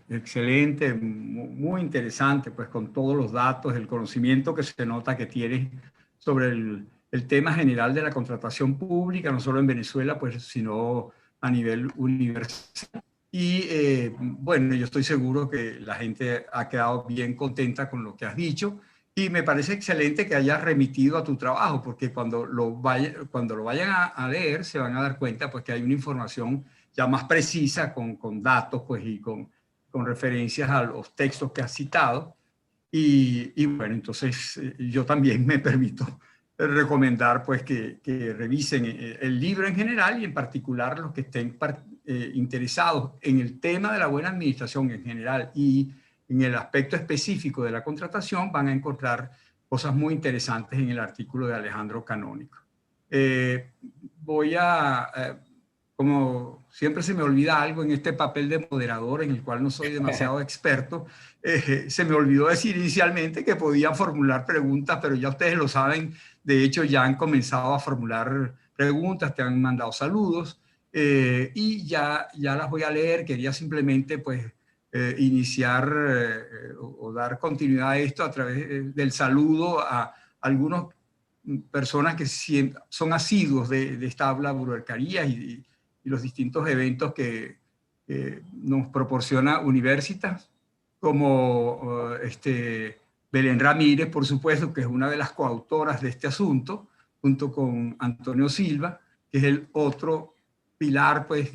Excelente, muy interesante, pues con todos los datos, el conocimiento que se nota que tienes sobre el tema general de la contratación pública, no solo en Venezuela, pues, sino a nivel universal. Y bueno, yo estoy seguro que la gente ha quedado bien contenta con lo que has dicho. Y me parece excelente que hayas remitido a tu trabajo, porque cuando lo vayan a leer, se van a dar cuenta pues, que hay una información ya más precisa, con datos pues, y con referencias a los textos que has citado. Y bueno, entonces yo también me permito recomendar pues, que revisen el libro en general y en particular los que estén interesados en el tema de la buena administración en general y en el aspecto específico de la contratación, van a encontrar cosas muy interesantes en el artículo de Alejandro Canónico. Voy a como siempre se me olvida algo en este papel de moderador en el cual no soy demasiado experto, se me olvidó decir inicialmente que podían formular preguntas, pero ya ustedes lo saben, de hecho ya han comenzado a formular preguntas, te han mandado saludos y ya las voy a leer. Quería simplemente pues iniciar o dar continuidad a esto a través del saludo a algunas personas que son asiduos de esta aula Burbercarías y los distintos eventos que nos proporciona Universitas, como Belén Ramírez, por supuesto, que es una de las coautoras de este asunto, junto con Antonio Silva, que es el otro pilar pues,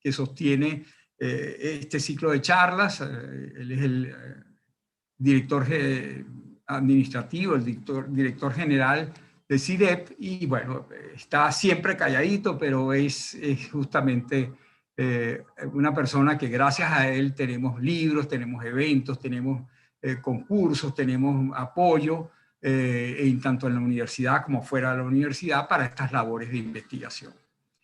que sostiene este ciclo de charlas. Él es el director administrativo, el director general de CIDEP, y bueno, está siempre calladito, pero es justamente una persona que gracias a él tenemos libros, tenemos eventos, tenemos concursos, tenemos apoyo, tanto en la universidad como fuera de la universidad para estas labores de investigación.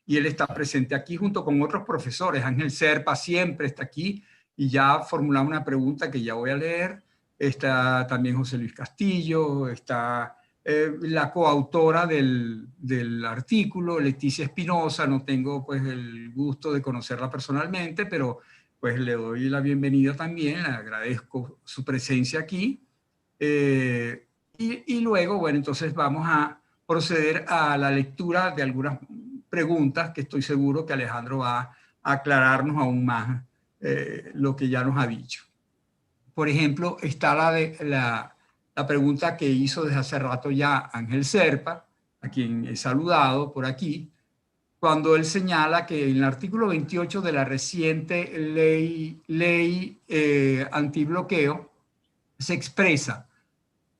Y él está presente aquí junto con otros profesores. Ángel Serpa siempre está aquí y ya formulamos una pregunta que ya voy a leer. Está también José Luis Castillo, está la coautora del artículo, Leticia Espinosa. No tengo pues el gusto de conocerla personalmente, pero pues le doy la bienvenida también, le agradezco su presencia aquí. Y luego, bueno, entonces vamos a proceder a la lectura de algunas preguntas que estoy seguro que Alejandro va a aclararnos aún más lo que ya nos ha dicho. Por ejemplo, está la pregunta que hizo desde hace rato ya Ángel Serpa, a quien he saludado por aquí, cuando él señala que en el artículo 28 de la reciente ley antibloqueo se expresa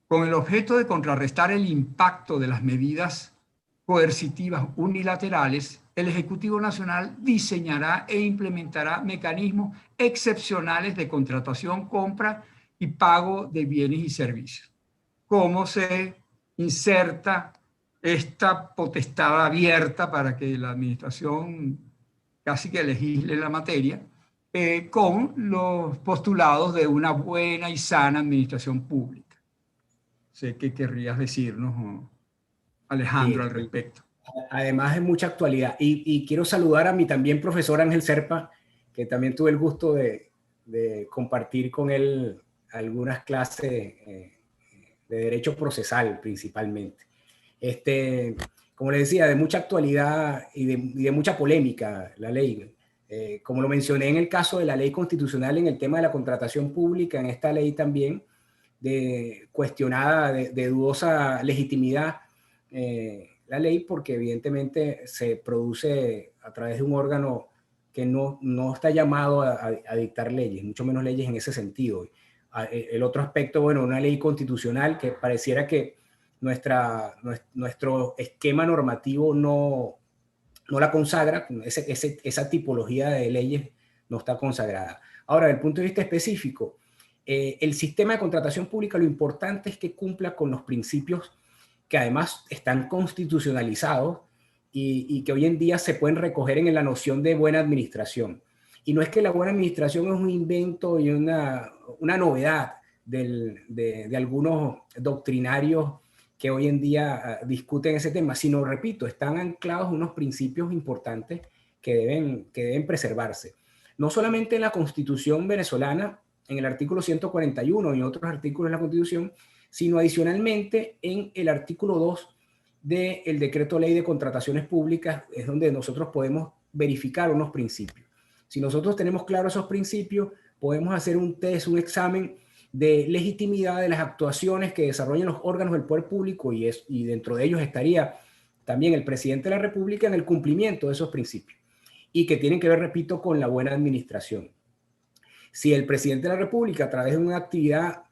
con el objeto de contrarrestar el impacto de las medidas coercitivas unilaterales, el Ejecutivo Nacional diseñará e implementará mecanismos excepcionales de contratación, compra y pago de bienes y servicios. ¿Cómo se inserta esta potestad abierta para que la administración casi que legisle la materia con los postulados de una buena y sana administración pública? Sé que querrías decirnos, Alejandro, Sí, al respecto. además de mucha actualidad. Y quiero saludar a mi también profesor Ángel Serpa, que también tuve el gusto de compartir con él algunas clases de derecho procesal principalmente. Como le decía, de mucha actualidad y de mucha polémica la ley. Como lo mencioné en el caso de la ley constitucional en el tema de la contratación pública, en esta ley también cuestionada, de dudosa legitimidad, la ley, porque evidentemente se produce a través de un órgano que no está llamado a dictar leyes, mucho menos leyes en ese sentido. El otro aspecto, bueno, una ley constitucional que pareciera que nuestro esquema normativo no la consagra, esa tipología de leyes no está consagrada. Ahora, desde el punto de vista específico, El sistema de contratación pública, lo importante es que cumpla con los principios que además están constitucionalizados y que hoy en día se pueden recoger en la noción de buena administración. Y no es que la buena administración es un invento y una novedad de algunos doctrinarios que hoy en día discuten ese tema, sino, repito, están anclados unos principios importantes que deben preservarse. No solamente en la Constitución venezolana, en el artículo 141 y en otros artículos de la Constitución, sino adicionalmente en el artículo 2 del Decreto Ley de Contrataciones Públicas, es donde nosotros podemos verificar unos principios. Si nosotros tenemos claros esos principios, podemos hacer un test, un examen de legitimidad de las actuaciones que desarrollan los órganos del poder público y dentro de ellos estaría también el presidente de la República en el cumplimiento de esos principios y que tienen que ver, repito, con la buena administración. Si el presidente de la República, a través de una actividad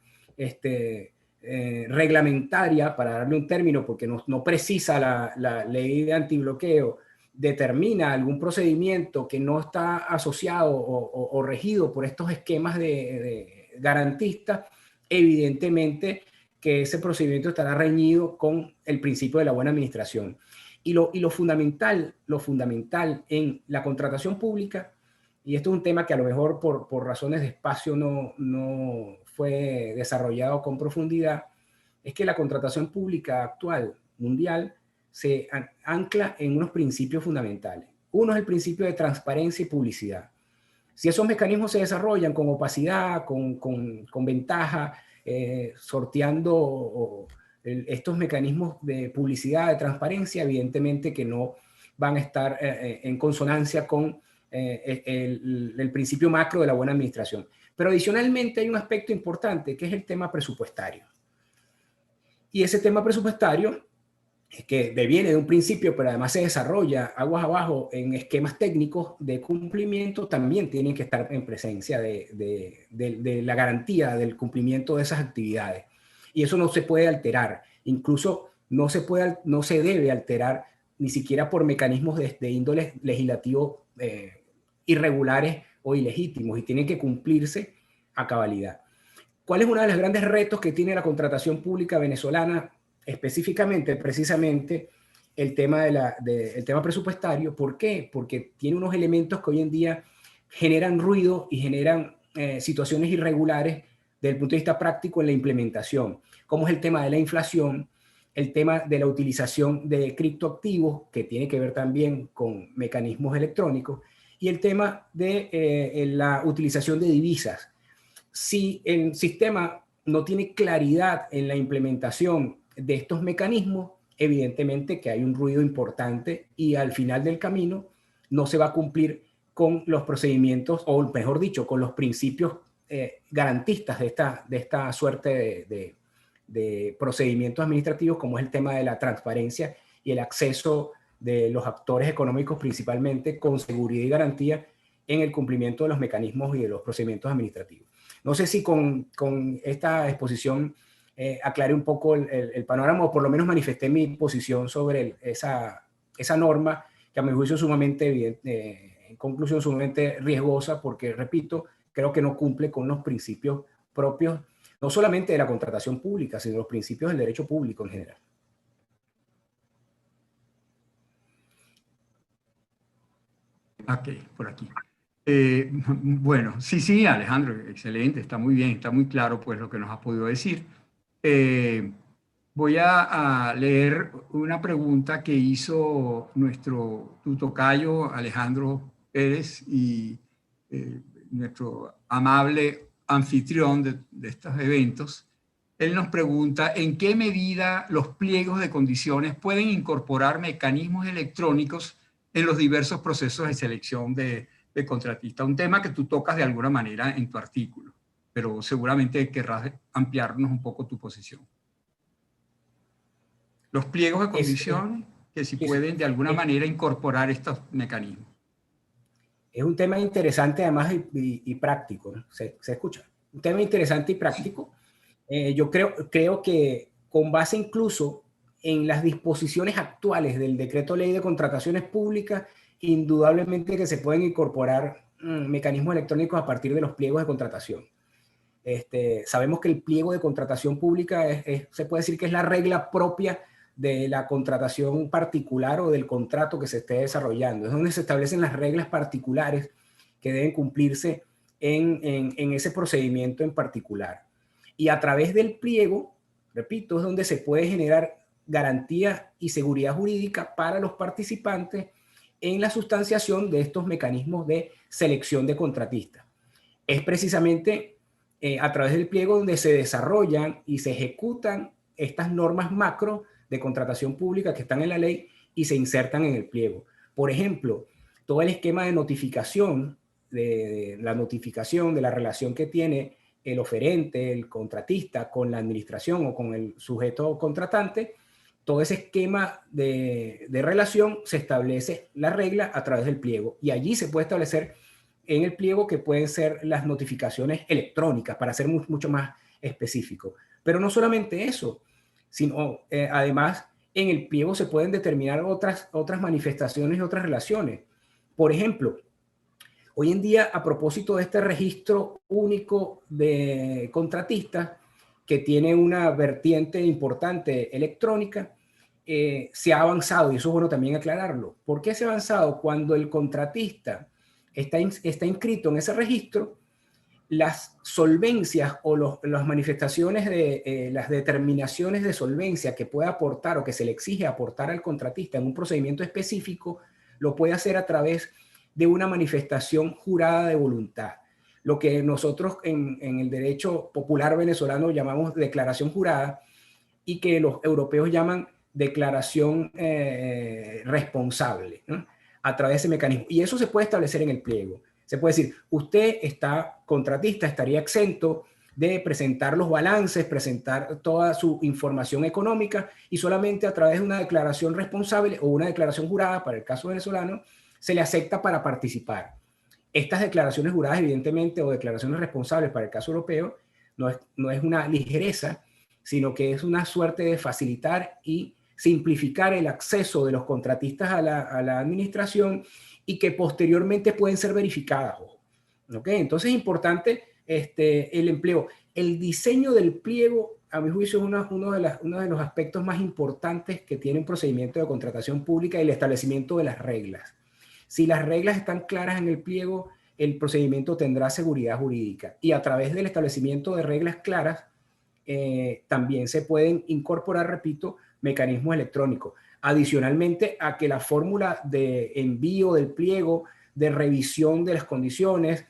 reglamentaria, para darle un término, porque no precisa la ley de antibloqueo, determina algún procedimiento que no está asociado o regido por estos esquemas de garantistas, evidentemente que ese procedimiento estará reñido con el principio de la buena administración. Y lo fundamental en la contratación pública, y esto es un tema que a lo mejor por razones de espacio no fue desarrollado con profundidad, es que la contratación pública actual, mundial, se ancla en unos principios fundamentales. Uno es el principio de transparencia y publicidad. Si esos mecanismos se desarrollan con opacidad, con ventaja, sorteando estos mecanismos de publicidad, de transparencia, evidentemente que no van a estar en consonancia con el principio macro de la buena administración. Pero adicionalmente hay un aspecto importante que es el tema presupuestario. Y ese tema presupuestario, que deviene de un principio, pero además se desarrolla aguas abajo en esquemas técnicos de cumplimiento, también tienen que estar en presencia de la garantía del cumplimiento de esas actividades. Y eso no se puede alterar. Incluso no se debe alterar ni siquiera por mecanismos de índole legislativo irregulares o ilegítimos, y tienen que cumplirse a cabalidad. ¿Cuál es uno de los grandes retos que tiene la contratación pública venezolana? Específicamente, precisamente, el tema, el tema presupuestario. ¿Por qué? Porque tiene unos elementos que hoy en día generan ruido y generan situaciones irregulares desde el punto de vista práctico en la implementación, como es el tema de la inflación, el tema de la utilización de criptoactivos, que tiene que ver también con mecanismos electrónicos, y el tema de la utilización de divisas. Si el sistema no tiene claridad en la implementación de estos mecanismos, evidentemente que hay un ruido importante y al final del camino no se va a cumplir con los procedimientos, o mejor dicho, con los principios garantistas de esta suerte de procedimientos administrativos, como es el tema de la transparencia y el acceso de los actores económicos principalmente con seguridad y garantía en el cumplimiento de los mecanismos y de los procedimientos administrativos. No sé si con esta exposición aclaré un poco el panorama, o por lo menos manifesté mi posición sobre esa norma, que a mi juicio es sumamente en conclusión, sumamente riesgosa, porque, repito, creo que no cumple con los principios propios, no solamente de la contratación pública, sino los principios del derecho público en general. Ok, por aquí. Bueno, sí, Alejandro, excelente, está muy bien, está muy claro pues lo que nos has podido decir. Voy a leer una pregunta que hizo tu tocayo Alejandro Pérez y nuestro amable anfitrión de estos eventos. Él nos pregunta en qué medida los pliegos de condiciones pueden incorporar mecanismos electrónicos en los diversos procesos de selección de contratistas. Un tema que tú tocas de alguna manera en tu artículo, pero seguramente querrás ampliarnos un poco tu posición. Los pliegos de condiciones, que si pueden de alguna manera incorporar estos mecanismos. Es un tema interesante además y práctico, ¿no? ¿Se escucha? Un tema interesante y práctico. Yo creo que con base incluso en las disposiciones actuales del Decreto Ley de Contrataciones Públicas, indudablemente que se pueden incorporar mecanismos electrónicos a partir de los pliegos de contratación. Sabemos que el pliego de contratación pública se puede decir que es la regla propia de la contratación particular o del contrato que se esté desarrollando. Es donde se establecen las reglas particulares que deben cumplirse en ese procedimiento en particular. Y a través del pliego, repito, es donde se puede generar garantía y seguridad jurídica para los participantes en la sustanciación de estos mecanismos de selección de contratistas. Es precisamente a través del pliego donde se desarrollan y se ejecutan estas normas macro de contratación pública que están en la ley y se insertan en el pliego. Por ejemplo, todo el esquema de notificación, de la notificación de la relación que tiene el oferente, el contratista con la administración o con el sujeto contratante, todo ese esquema de relación se establece la regla a través del pliego, y allí se puede establecer en el pliego que pueden ser las notificaciones electrónicas, para ser mucho más específico. Pero no solamente eso, sino además en el pliego se pueden determinar otras manifestaciones y otras relaciones. Por ejemplo, hoy en día, a propósito de este registro único de contratistas, que tiene una vertiente importante electrónica, se ha avanzado, y eso es bueno también aclararlo. ¿Por qué se ha avanzado? Cuando el contratista está inscrito en ese registro, las solvencias o las manifestaciones de las determinaciones de solvencia que puede aportar o que se le exige aportar al contratista en un procedimiento específico, lo puede hacer a través de una manifestación jurada de voluntad. Lo que nosotros en el derecho popular venezolano llamamos declaración jurada, y que los europeos llaman declaración responsable, ¿no? A través de ese mecanismo. Y eso se puede establecer en el pliego. Se puede decir, usted contratista, estaría exento de presentar los balances, presentar toda su información económica, y solamente a través de una declaración responsable o una declaración jurada, para el caso venezolano, se le acepta para participar. Estas declaraciones juradas, evidentemente, o declaraciones responsables para el caso europeo, no es una ligereza, sino que es una suerte de facilitar y simplificar el acceso de los contratistas a la administración, y que posteriormente pueden ser verificadas. ¿Okay? Entonces es importante el empleo. El diseño del pliego, a mi juicio, es uno de los aspectos más importantes que tiene un procedimiento de contratación pública, y el establecimiento de las reglas. Si las reglas están claras en el pliego, el procedimiento tendrá seguridad jurídica, y a través del establecimiento de reglas claras también se pueden incorporar, repito, mecanismos electrónicos. Adicionalmente a que la fórmula de envío del pliego, de revisión de las condiciones,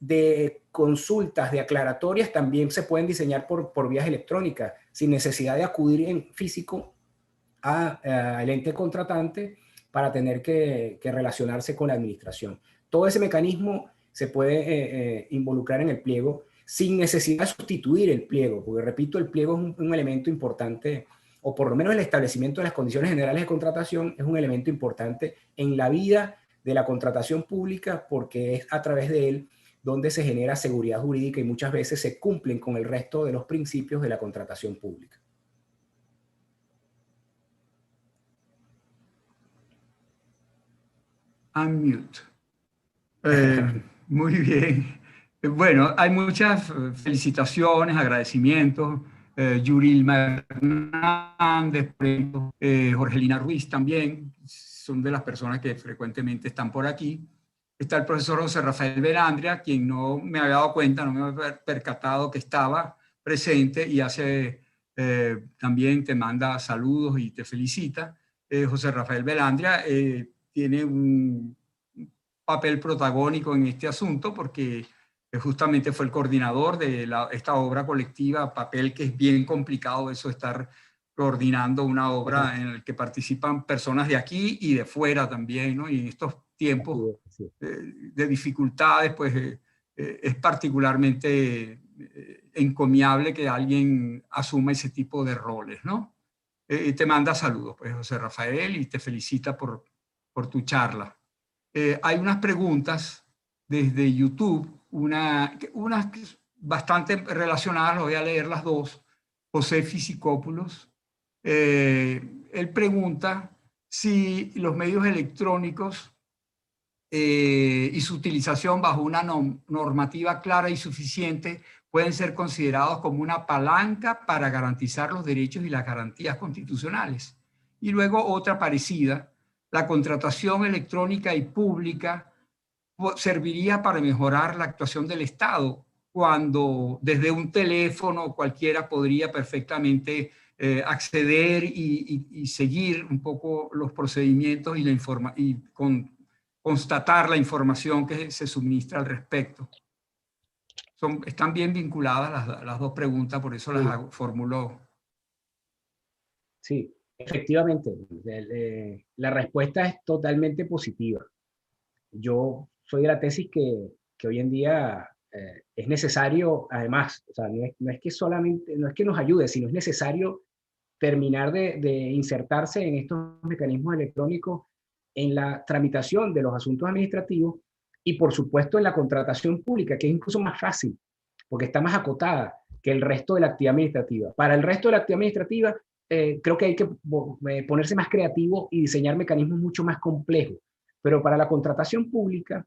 de consultas, de aclaratorias, también se pueden diseñar por vías electrónicas, sin necesidad de acudir en físico al ente contratante para tener que relacionarse con la administración. Todo ese mecanismo se puede involucrar en el pliego sin necesidad de sustituir el pliego, porque repito, el pliego es un elemento importante, o por lo menos el establecimiento de las condiciones generales de contratación es un elemento importante en la vida de la contratación pública, porque es a través de él donde se genera seguridad jurídica y muchas veces se cumplen con el resto de los principios de la contratación pública. Unmute. Muy bien. Bueno, hay muchas felicitaciones, agradecimientos. Yurilma Hernández, Jorgelina Ruiz también, son de las personas que frecuentemente están por aquí. Está el profesor José Rafael Belandria, quien no me había dado cuenta, no me había percatado que estaba presente, y también te manda saludos y te felicita. José Rafael Belandria tiene un papel protagónico en este asunto, porque justamente fue el coordinador de esta obra colectiva, papel que es bien complicado, eso de estar coordinando una obra en la que participan personas de aquí y de fuera también, ¿no? Y en estos tiempos de dificultades, pues es particularmente encomiable que alguien asuma ese tipo de roles, ¿no? Te manda saludos, pues, José Rafael, y te felicita por tu charla. Hay unas preguntas desde YouTube, unas bastante relacionadas, voy a leer las dos. José Fisicópulos, él pregunta si los medios electrónicos y su utilización bajo una normativa clara y suficiente pueden ser considerados como una palanca para garantizar los derechos y las garantías constitucionales. Y luego otra parecida, la contratación electrónica y pública serviría para mejorar la actuación del Estado, cuando desde un teléfono cualquiera podría perfectamente acceder y seguir un poco los procedimientos y constatar la información que se suministra al respecto. Están bien vinculadas las dos preguntas, por eso las formulo. Sí, efectivamente, la respuesta es totalmente positiva. Yo soy de la tesis que hoy en día es necesario, además, o sea, no es que solamente, no es que nos ayude, sino es necesario terminar de insertarse en estos mecanismos electrónicos en la tramitación de los asuntos administrativos y, por supuesto, en la contratación pública, que es incluso más fácil, porque está más acotada que el resto de la actividad administrativa. Para el resto de la actividad administrativa, creo que hay que ponerse más creativo y diseñar mecanismos mucho más complejos. Pero para la contratación pública,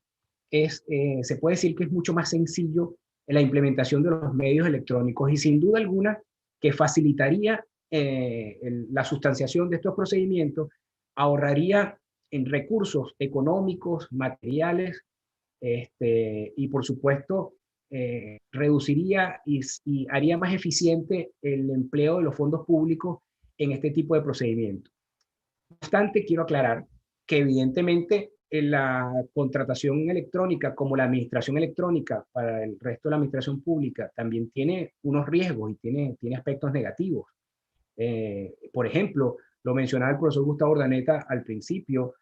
se puede decir que es mucho más sencillo en la implementación de los medios electrónicos y sin duda alguna que facilitaría la sustanciación de estos procedimientos, ahorraría en recursos económicos, materiales, y por supuesto reduciría y haría más eficiente el empleo de los fondos públicos en este tipo de procedimientos. No obstante, quiero aclarar que evidentemente en la contratación electrónica, como la administración electrónica para el resto de la administración pública, también tiene unos riesgos y tiene aspectos negativos. Por ejemplo, lo mencionaba el profesor Gustavo Urdaneta al principio,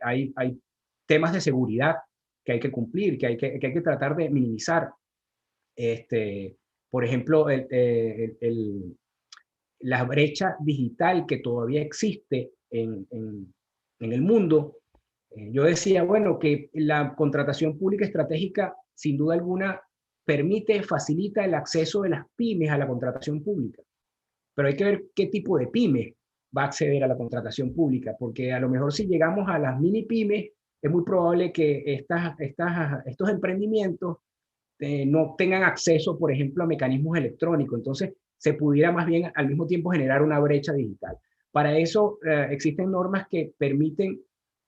hay temas de seguridad que hay que cumplir, que hay que tratar de minimizar. Por ejemplo, la brecha digital que todavía existe en el mundo. Yo decía, bueno, que la contratación pública estratégica, sin duda alguna, facilita el acceso de las pymes a la contratación pública. Pero hay que ver qué tipo de pyme va a acceder a la contratación pública, porque a lo mejor si llegamos a las mini pymes, es muy probable que estos emprendimientos no tengan acceso, por ejemplo, a mecanismos electrónicos. Entonces, se pudiera más bien al mismo tiempo generar una brecha digital. Para eso existen normas que permiten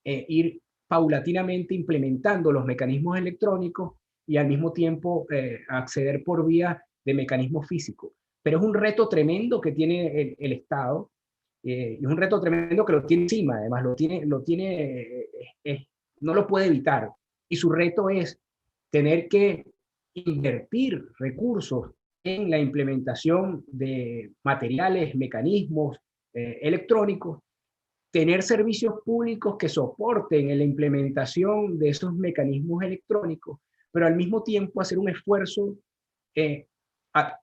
ir paulatinamente implementando los mecanismos electrónicos y al mismo tiempo acceder por vía de mecanismos físicos. Pero es un reto tremendo que tiene el Estado, y es un reto tremendo que lo tiene encima, además no lo puede evitar. Y su reto es tener que invertir recursos en la implementación de materiales, mecanismos electrónicos, tener servicios públicos que soporten la implementación de esos mecanismos electrónicos, pero al mismo tiempo hacer un esfuerzo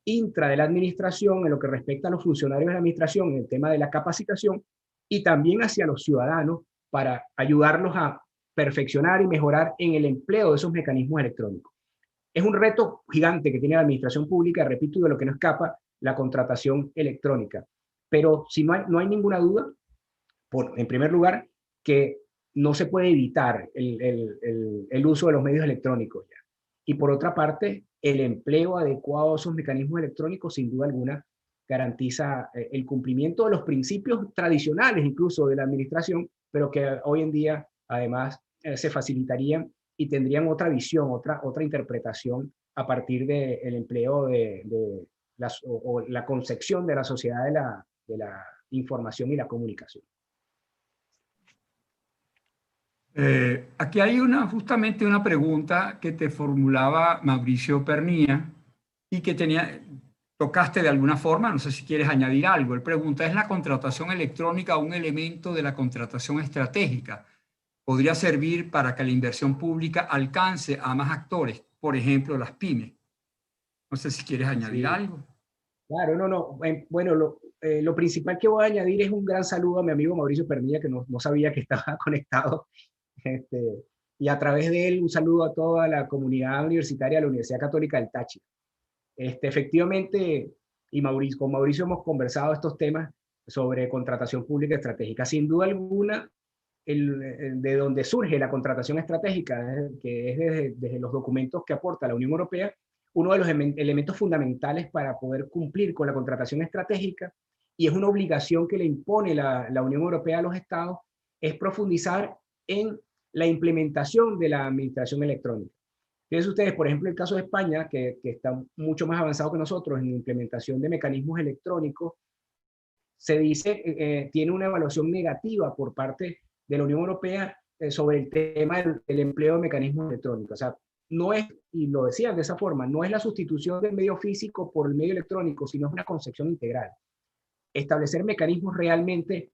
intra de la administración en lo que respecta a los funcionarios de la administración en el tema de la capacitación y también hacia los ciudadanos para ayudarlos a perfeccionar y mejorar en el empleo de esos mecanismos electrónicos. Es un reto gigante que tiene la administración pública, repito, de lo que no escapa la contratación electrónica. Pero si no hay ninguna duda, en primer lugar, que no se puede evitar el uso de los medios electrónicos ya. Y por otra parte, el empleo adecuado de esos mecanismos electrónicos, sin duda alguna, garantiza el cumplimiento de los principios tradicionales incluso de la administración, pero que hoy en día además se facilitarían y tendrían otra visión, otra interpretación a partir del empleo o la concepción de la sociedad de la información y la comunicación. Aquí hay justamente una pregunta que te formulaba Mauricio Pernía y que tocaste de alguna forma, no sé si quieres añadir algo. Él pregunta, ¿es la contratación electrónica un elemento de la contratación estratégica? ¿Podría servir para que la inversión pública alcance a más actores, por ejemplo, las pymes? No sé si quieres añadir algo. Claro, no. Bueno, lo principal que voy a añadir es un gran saludo a mi amigo Mauricio Pernilla, que no sabía que estaba conectado. Y a través de él, un saludo a toda la comunidad universitaria de la Universidad Católica del Táchira. Efectivamente, con Mauricio hemos conversado estos temas sobre contratación pública estratégica. Sin duda alguna, de donde surge la contratación estratégica, que es desde los documentos que aporta la Unión Europea, uno de los elementos fundamentales para poder cumplir con la contratación estratégica, y es una obligación que le impone la Unión Europea a los estados, es profundizar en la implementación de la administración electrónica. Fíjense ustedes, por ejemplo, el caso de España, que está mucho más avanzado que nosotros en la implementación de mecanismos electrónicos, se dice, tiene una evaluación negativa por parte de la Unión Europea sobre el tema del empleo de mecanismos electrónicos. O sea, no es, y lo decían de esa forma, no es la sustitución del medio físico por el medio electrónico, sino es una concepción integral. Establecer mecanismos realmente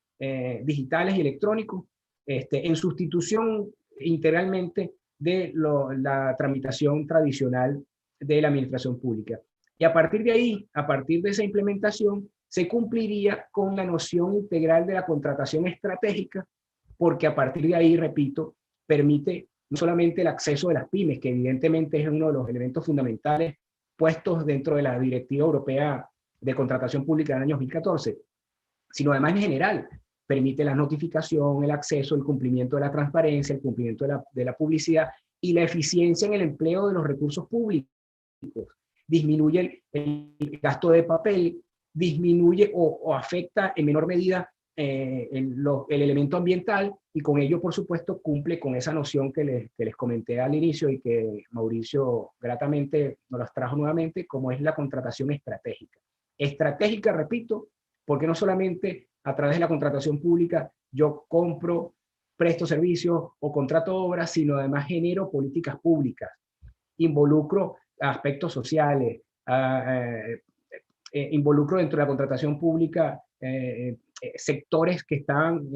digitales y electrónicos en sustitución integralmente de la tramitación tradicional de la administración pública. Y a partir de ahí, a partir de esa implementación, se cumpliría con la noción integral de la contratación estratégica, porque a partir de ahí, repito, permite no solamente el acceso de las pymes, que evidentemente es uno de los elementos fundamentales puestos dentro de la Directiva Europea de Contratación Pública del año 2014, sino además en general, permite la notificación, el acceso, el cumplimiento de la transparencia, el cumplimiento de la publicidad y la eficiencia en el empleo de los recursos públicos. Disminuye el gasto de papel, disminuye o afecta en menor medida el elemento ambiental, y con ello, por supuesto, cumple con esa noción que les comenté al inicio y que Mauricio gratamente nos las trajo nuevamente, como es la contratación estratégica. Estratégica, repito, porque no solamente a través de la contratación pública yo compro, presto servicios o contrato obras, sino además genero políticas públicas, involucro aspectos sociales, involucro dentro de la contratación pública sectores que están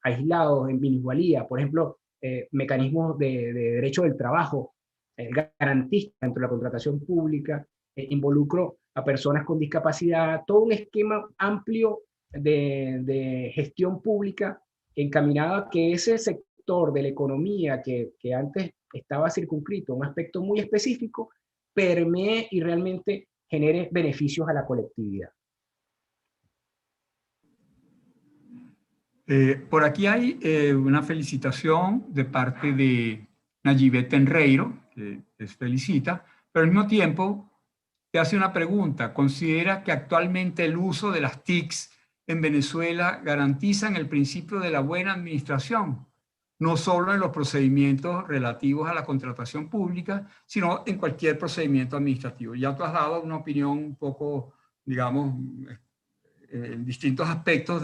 aislados en minusvalía, por ejemplo, mecanismos de derecho del trabajo, garantistas dentro de la contratación pública, involucro a personas con discapacidad, todo un esquema amplio de gestión pública encaminado a que ese sector de la economía que antes estaba circunscrito a un aspecto muy específico, permee y realmente genere beneficios a la colectividad. Por aquí hay una felicitación de parte de Nayibet Tenreiro, que les felicita, pero al mismo tiempo te hace una pregunta. ¿Considera que actualmente el uso de las TICs en Venezuela garantizan el principio de la buena administración? No solo en los procedimientos relativos a la contratación pública, sino en cualquier procedimiento administrativo. Ya tú has dado una opinión un poco, digamos, en distintos aspectos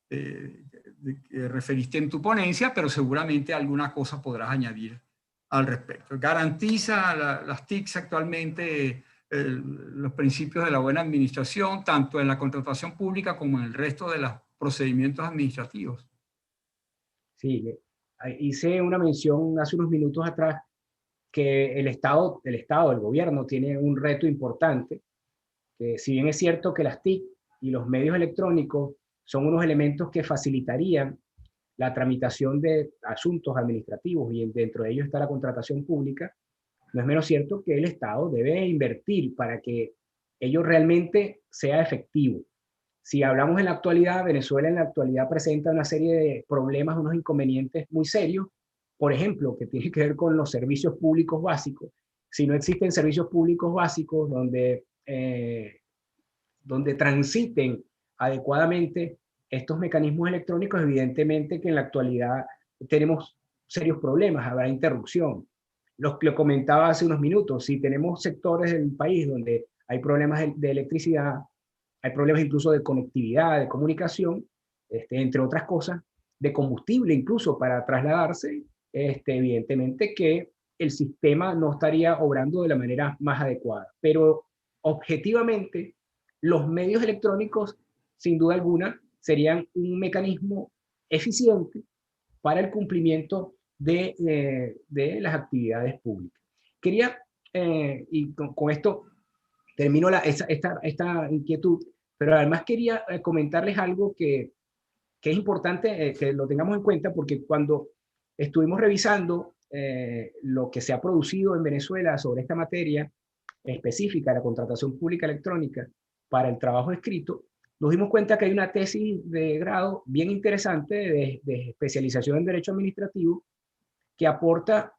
que referiste en tu ponencia, pero seguramente alguna cosa podrás añadir al respecto. ¿Garantiza las TICs actualmente los principios de la buena administración, tanto en la contratación pública como en el resto de los procedimientos administrativos? Sí, hice una mención hace unos minutos atrás que el Estado, el gobierno, tiene un reto importante, que si bien es cierto que las TIC y los medios electrónicos son unos elementos que facilitarían la tramitación de asuntos administrativos, y dentro de ellos está la contratación pública, no es menos cierto que el Estado debe invertir para que ello realmente sea efectivo. Si hablamos en la actualidad, Venezuela en la actualidad presenta una serie de problemas, unos inconvenientes muy serios, por ejemplo, que tiene que ver con los servicios públicos básicos. Si no existen servicios públicos básicos donde transiten adecuadamente estos mecanismos electrónicos, evidentemente que en la actualidad tenemos serios problemas, habrá interrupción. Lo comentaba hace unos minutos, si tenemos sectores del país donde hay problemas de electricidad, hay problemas incluso de conectividad, de comunicación, entre otras cosas, de combustible incluso para trasladarse, evidentemente que el sistema no estaría obrando de la manera más adecuada. Pero objetivamente, los medios electrónicos, sin duda alguna, serían un mecanismo eficiente para el cumplimiento de las actividades públicas. Quería, y con esto termino esta inquietud, pero además quería comentarles algo que es importante que lo tengamos en cuenta, porque cuando estuvimos revisando lo que se ha producido en Venezuela sobre esta materia específica, la contratación pública electrónica para el trabajo escrito, nos dimos cuenta que hay una tesis de grado bien interesante de especialización en Derecho Administrativo que aporta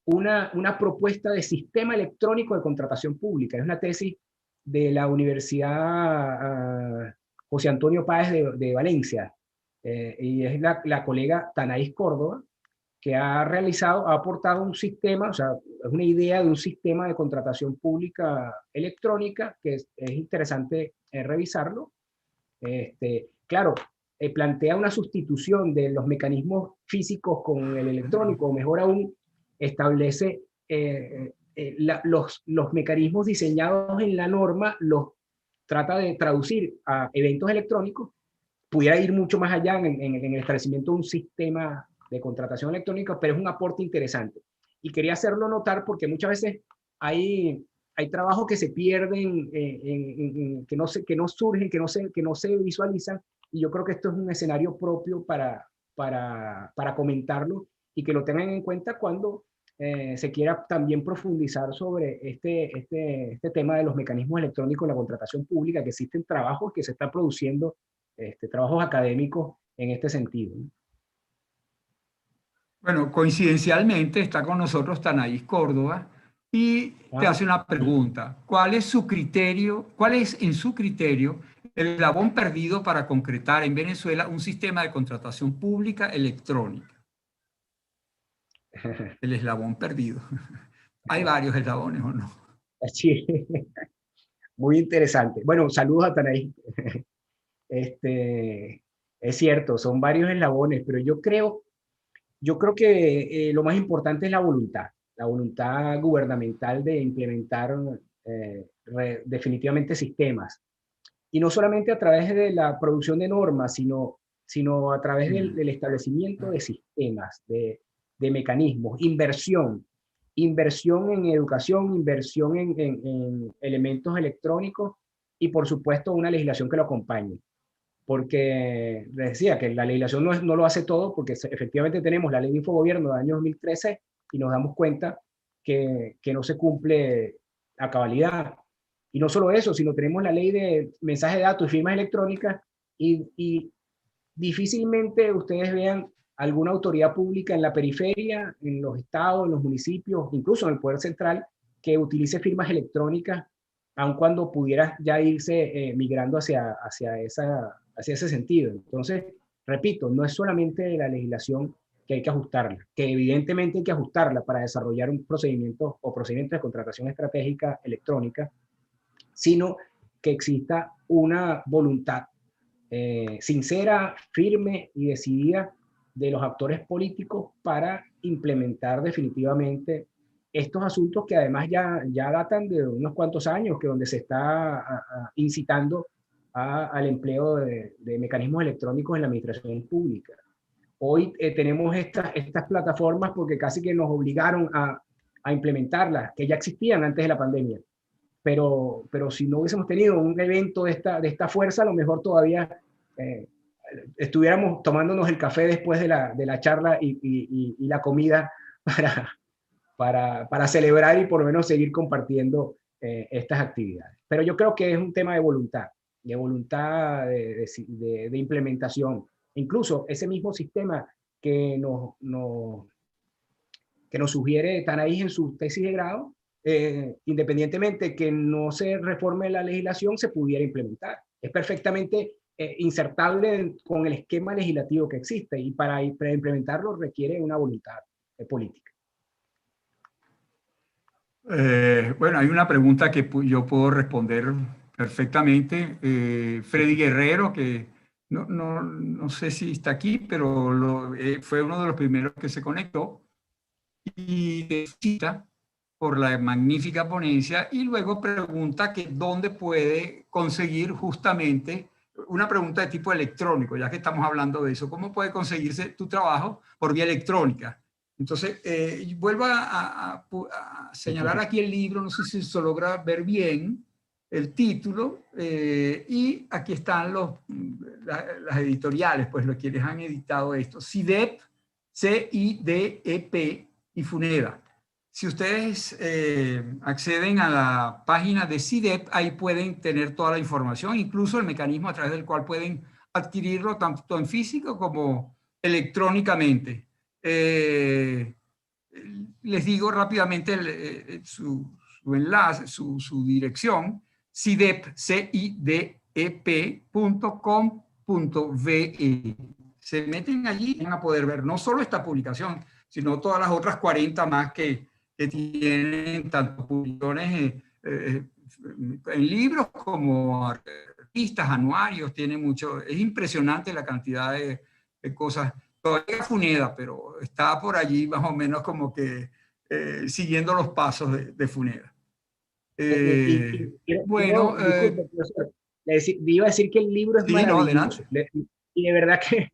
una propuesta de sistema electrónico de contratación pública. Es una tesis de la Universidad José Antonio Páez de Valencia, y es la colega Tanaís Córdoba, que ha aportado un sistema, o sea, es una idea de un sistema de contratación pública electrónica que es interesante revisarlo. Claro, plantea una sustitución de los mecanismos físicos con el electrónico, o mejor aún, establece los mecanismos diseñados en la norma, los trata de traducir a eventos electrónicos. Pudiera ir mucho más allá en el establecimiento de un sistema de contratación electrónica, pero es un aporte interesante. Y quería hacerlo notar porque muchas veces hay trabajos que se pierden, que no surgen, que no se visualizan, y yo creo que esto es un escenario propio para comentarlo y que lo tengan en cuenta cuando se quiera también profundizar sobre este tema de los mecanismos electrónicos en la contratación pública, que existen trabajos que se están produciendo, trabajos académicos en este sentido. Bueno, coincidencialmente está con nosotros Tanaís Córdoba y te hace una pregunta. ¿Cuál es su criterio, cuál es en su criterio el eslabón perdido para concretar en Venezuela un sistema de contratación pública electrónica? El eslabón perdido. ¿Hay varios eslabones o no? Sí, muy interesante. Bueno, saludos a Tanaí. Es cierto, son varios eslabones, pero yo creo que lo más importante es la voluntad gubernamental de implementar definitivamente sistemas. Y no solamente a través de la producción de normas, sino a través del establecimiento de sistemas, de mecanismos, inversión en educación, inversión en elementos electrónicos y, por supuesto, una legislación que lo acompañe. Porque les decía que la legislación no lo hace todo, porque efectivamente tenemos la ley de infogobierno del año 2013 y nos damos cuenta que no se cumple a cabalidad. Y no solo eso, sino tenemos la ley de mensajes de datos y firmas electrónicas, y difícilmente ustedes vean alguna autoridad pública en la periferia, en los estados, en los municipios, incluso en el poder central, que utilice firmas electrónicas, aun cuando pudiera ya irse migrando hacia ese sentido. Entonces, repito, no es solamente la legislación que hay que ajustarla, que evidentemente hay que ajustarla para desarrollar un procedimiento o procedimientos de contratación estratégica electrónica, sino que exista una voluntad sincera, firme y decidida de los actores políticos para implementar definitivamente estos asuntos que además ya datan de unos cuantos años, que donde se está incitando al empleo de mecanismos electrónicos en la administración pública. Hoy tenemos estas plataformas porque casi que nos obligaron a implementarlas, que ya existían antes de la pandemia. Pero si no hubiésemos tenido un evento de esta fuerza, a lo mejor todavía estuviéramos tomándonos el café después de la charla y la comida para celebrar y por lo menos seguir compartiendo estas actividades. Pero yo creo que es un tema de voluntad de implementación. Incluso ese mismo sistema que nos sugiere Tanaís en su tesis de grado, independientemente que no se reforme la legislación, se pudiera implementar. Es perfectamente insertable con el esquema legislativo que existe, y para implementarlo requiere una voluntad política. Bueno, hay una pregunta que yo puedo responder perfectamente. Freddy Guerrero, que no sé si está aquí, pero fue uno de los primeros que se conectó y cita por la magnífica ponencia, y luego pregunta que dónde puede conseguir justamente una pregunta de tipo electrónico, ya que estamos hablando de eso. ¿Cómo puede conseguirse tu trabajo por vía electrónica? Entonces, vuelvo a señalar aquí el libro, no sé si se logra ver bien el título, y aquí están las editoriales, pues los quienes han editado esto: CIDEP, CIDEP y FUNEDA. Si ustedes acceden a la página de CIDEP, ahí pueden tener toda la información, incluso el mecanismo a través del cual pueden adquirirlo tanto en físico como electrónicamente. Les digo rápidamente su enlace, su dirección, cidep.com.ve. Se meten allí y van a poder ver no solo esta publicación, sino todas las otras 40 más que tienen tanto publicaciones en libros como artistas, anuarios, tiene mucho. Es impresionante la cantidad de cosas. Todavía Funeda, pero está por allí más o menos como que siguiendo los pasos de Funeda. Bueno, disculpe, profesor, le iba a decir que el libro es sí, no, maravilloso. adelante. Y de verdad que,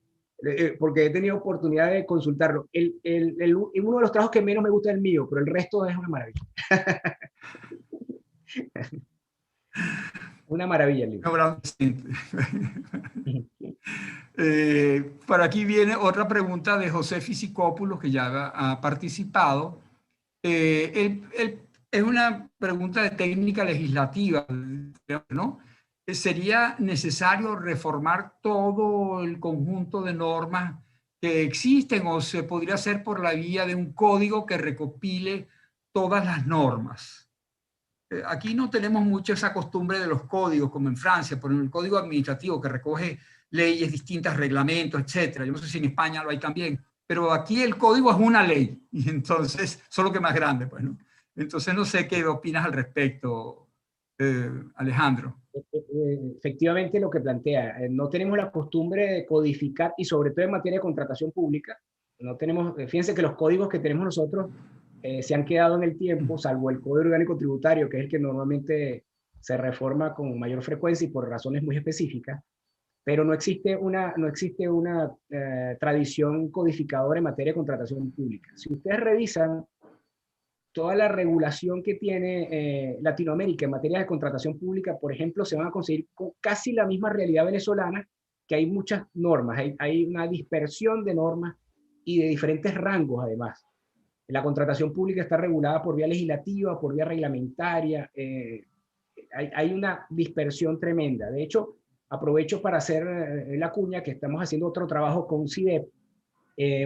porque he tenido oportunidad de consultarlo, uno de los trabajos que menos me gusta es el mío, pero el resto es una maravilla. Una maravilla el libro. Por aquí viene otra pregunta de José Fisicópulos, que ya ha participado. Es una pregunta de técnica legislativa, ¿no? ¿Sería necesario reformar todo el conjunto de normas que existen o se podría hacer por la vía de un código que recopile todas las normas? Aquí no tenemos mucho esa costumbre de los códigos, como en Francia, por ejemplo, el código administrativo que recoge leyes distintas, reglamentos, etcétera. Yo no sé si en España lo hay también, pero aquí el código es una ley, y entonces, solo que más grande, pues, ¿no? Entonces, no sé qué opinas al respecto, Alejandro. Efectivamente, lo que plantea, no tenemos la costumbre de codificar, y sobre todo en materia de contratación pública, no tenemos, fíjense que los códigos que tenemos nosotros se han quedado en el tiempo, salvo el Código Orgánico Tributario, que es el que normalmente se reforma con mayor frecuencia y por razones muy específicas, pero no existe una tradición codificadora en materia de contratación pública. Si ustedes revisan toda la regulación que tiene Latinoamérica en materia de contratación pública, por ejemplo, se van a conseguir con casi la misma realidad venezolana, que hay muchas normas, hay una dispersión de normas y de diferentes rangos además. La contratación pública está regulada por vía legislativa, por vía reglamentaria, hay una dispersión tremenda. De hecho, aprovecho para hacer la cuña que estamos haciendo otro trabajo con CIDEP,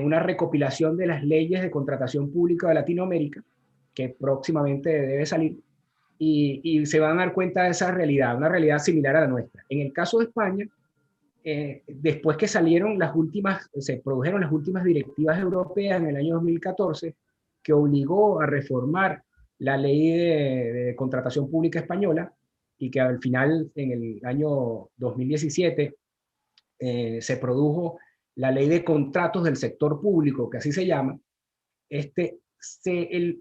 una recopilación de las leyes de contratación pública de Latinoamérica, que próximamente debe salir, y se van a dar cuenta de esa realidad, una realidad similar a la nuestra. En el caso de España, después que se produjeron las últimas directivas europeas en el año 2014, que obligó a reformar la ley de contratación pública española, y que al final, en el año 2017, se produjo la ley de contratos del sector público, que así se llama.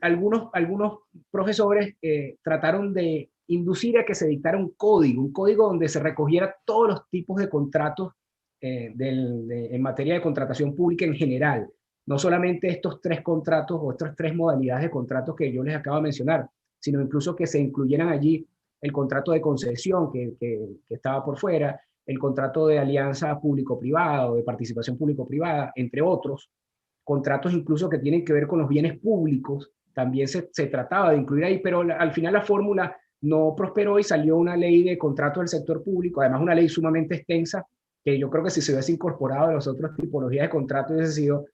Algunos profesores trataron de inducir a que se dictara un código donde se recogiera todos los tipos de contratos en materia de contratación pública en general, no solamente estos tres contratos o estas tres modalidades de contratos que yo les acabo de mencionar, sino incluso que se incluyeran allí el contrato de concesión que estaba por fuera, el contrato de alianza público-privada o de participación público-privada, entre otros. Contratos incluso que tienen que ver con los bienes públicos, también se trataba de incluir ahí, pero al final la fórmula no prosperó y salió una ley de contratos del sector público, además una ley sumamente extensa, que yo creo que si se hubiese incorporado a las otras tipologías de contratos hubiese sido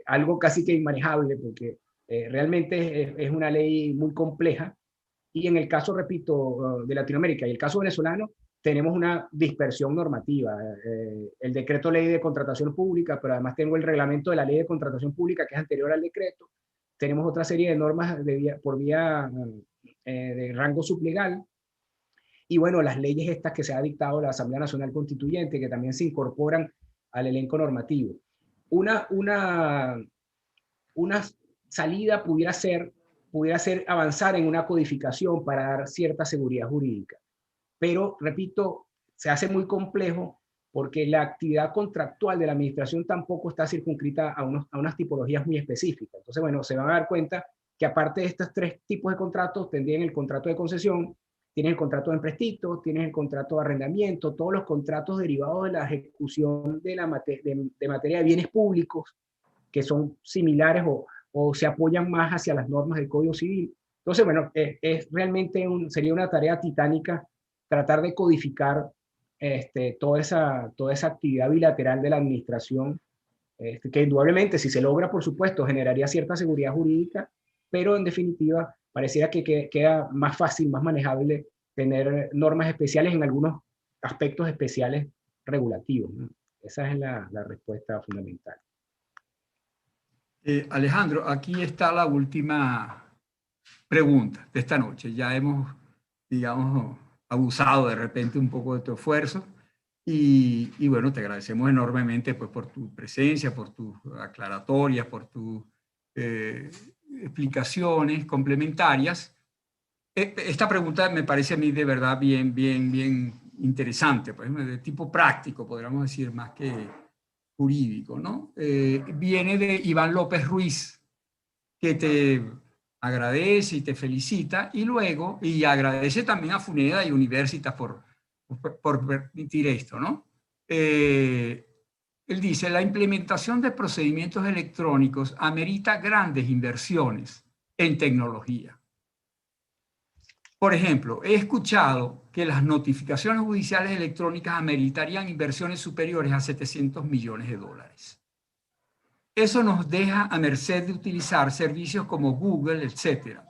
algo casi que inmanejable, porque realmente es una ley muy compleja. Y en el caso, repito, de Latinoamérica y el caso venezolano, tenemos una dispersión normativa. El decreto ley de contratación pública, pero además tengo el reglamento de la ley de contratación pública que es anterior al decreto. Tenemos otra serie de normas por vía de rango sublegal. Y bueno, las leyes estas que se ha dictado la Asamblea Nacional Constituyente, que también se incorporan al elenco normativo. Una salida pudiera ser avanzar en una codificación para dar cierta seguridad jurídica. Pero, repito, se hace muy complejo porque la actividad contractual de la administración tampoco está circunscrita a unas tipologías muy específicas. Entonces, bueno, se van a dar cuenta que aparte de estos tres tipos de contratos, tendrían el contrato de concesión, tienen el contrato de empréstito, tienen el contrato de arrendamiento, todos los contratos derivados de la ejecución de materia de bienes públicos, que son similares o se apoyan más hacia las normas del Código Civil. Entonces, bueno, realmente sería una tarea titánica tratar de codificar toda esa actividad bilateral de la administración que indudablemente si se logra, por supuesto, generaría cierta seguridad jurídica, pero en definitiva pareciera que queda más fácil, más manejable tener normas especiales en algunos aspectos especiales regulativos, ¿no? Esa es la respuesta fundamental. Alejandro, aquí está la última pregunta de esta noche. Ya hemos, digamos, abusado de repente un poco de tu esfuerzo y bueno, te agradecemos enormemente pues, por tu presencia, por tus aclaratorias, por tus explicaciones complementarias. Esta pregunta me parece a mí de verdad bien interesante, pues, de tipo práctico, podríamos decir, más que jurídico, ¿no? Viene de Iván López Ruiz, que te agradece y te felicita, y agradece también a Funeda y Universitas por permitir esto, ¿no? Él dice, la implementación de procedimientos electrónicos amerita grandes inversiones en tecnología. Por ejemplo, he escuchado que las notificaciones judiciales electrónicas ameritarían inversiones superiores a 700 millones de dólares. Eso nos deja a merced de utilizar servicios como Google, etcétera,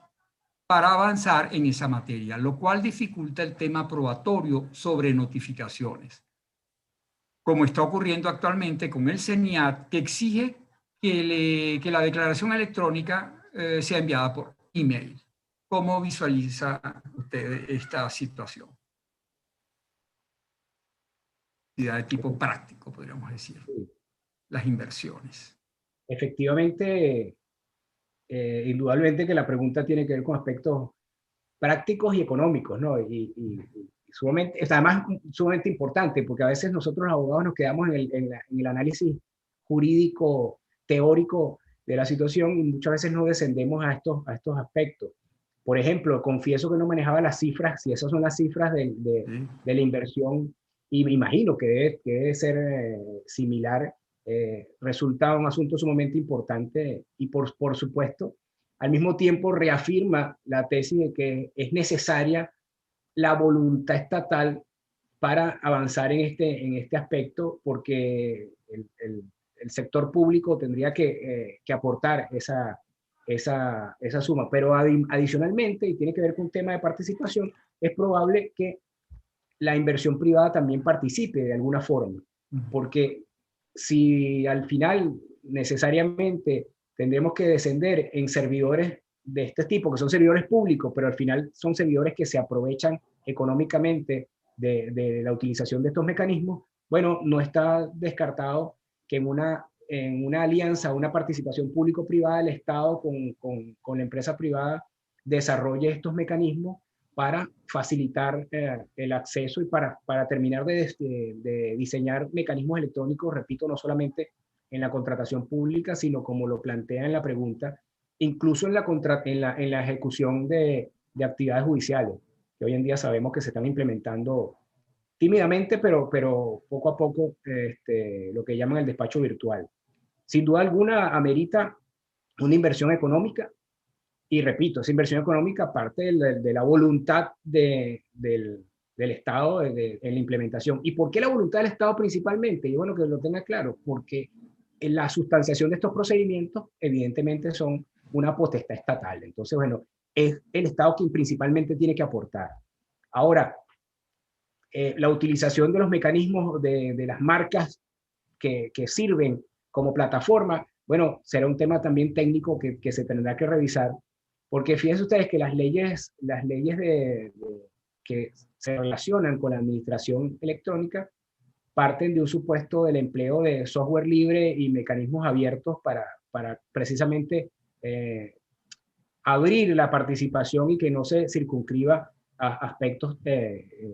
para avanzar en esa materia, lo cual dificulta el tema probatorio sobre notificaciones, como está ocurriendo actualmente con el CENIAT, que exige que la declaración electrónica sea enviada por email. ¿Cómo visualiza usted esta situación? De tipo práctico, podríamos decir, las inversiones. Efectivamente, indudablemente que la pregunta tiene que ver con aspectos prácticos y económicos, ¿no? Y sumamente, además sumamente importante, porque a veces nosotros los abogados nos quedamos en el análisis jurídico, teórico de la situación y muchas veces no descendemos a estos aspectos. Por ejemplo, confieso que no manejaba las cifras, si esas son las cifras de la inversión, y me imagino que debe ser similar, resulta un asunto sumamente importante y por supuesto, al mismo tiempo reafirma la tesis de que es necesaria la voluntad estatal para avanzar en este aspecto, porque el sector público tendría que aportar esa suma. Pero adicionalmente, y tiene que ver con un tema de participación, es probable que la inversión privada también participe de alguna forma, porque si al final necesariamente tendremos que descender en servidores de este tipo, que son servidores públicos, pero al final son servidores que se aprovechan económicamente de la utilización de estos mecanismos, bueno, no está descartado que en una alianza, una participación público-privada, el Estado con la empresa privada desarrolle estos mecanismos para facilitar el acceso y para terminar de diseñar mecanismos electrónicos, repito, no solamente en la contratación pública, sino como lo plantea en la pregunta, incluso en la ejecución de actividades judiciales, que hoy en día sabemos que se están implementando tímidamente, pero poco a poco, lo que llaman el despacho virtual. Sin duda alguna, amerita una inversión económica, y repito, esa inversión económica parte de la voluntad del Estado en la implementación. ¿Y por qué la voluntad del Estado principalmente? Y bueno, que lo tenga claro, porque en la sustanciación de estos procedimientos evidentemente son una potestad estatal. Entonces, bueno, es el Estado quien principalmente tiene que aportar. Ahora, la utilización de los mecanismos de las marcas que sirven como plataforma, bueno, será un tema también técnico que se tendrá que revisar, porque fíjense ustedes que las leyes que se relacionan con la administración electrónica parten de un supuesto del empleo de software libre y mecanismos abiertos para precisamente abrir la participación y que no se circunscriba a aspectos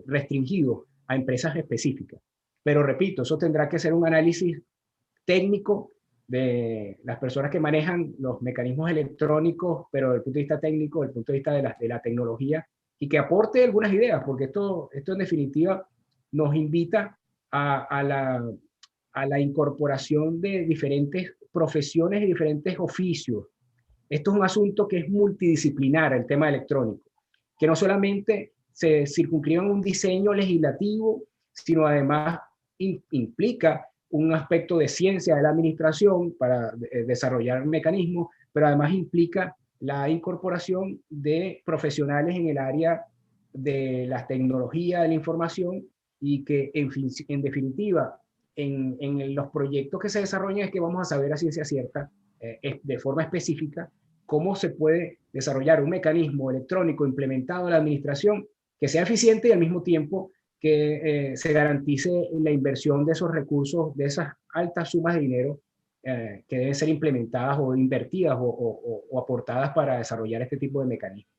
restringidos a empresas específicas. Pero repito, eso tendrá que ser un análisis técnico de las personas que manejan los mecanismos electrónicos, pero desde el punto de vista técnico, desde el punto de vista de la tecnología, y que aporte algunas ideas, porque esto en definitiva nos invita a la incorporación de diferentes profesiones y diferentes oficios. Esto es un asunto que es multidisciplinar, el tema electrónico, que no solamente se circunscribe en un diseño legislativo, sino además implica un aspecto de ciencia de la administración para desarrollar mecanismos, pero además implica la incorporación de profesionales en el área de la tecnología de la información y que en definitiva en los proyectos que se desarrollan es que vamos a saber a ciencia cierta, de forma específica, cómo se puede desarrollar un mecanismo electrónico implementado en la administración que sea eficiente y al mismo tiempo que se garantice la inversión de esos recursos, de esas altas sumas de dinero que deben ser implementadas o invertidas o aportadas para desarrollar este tipo de mecanismos.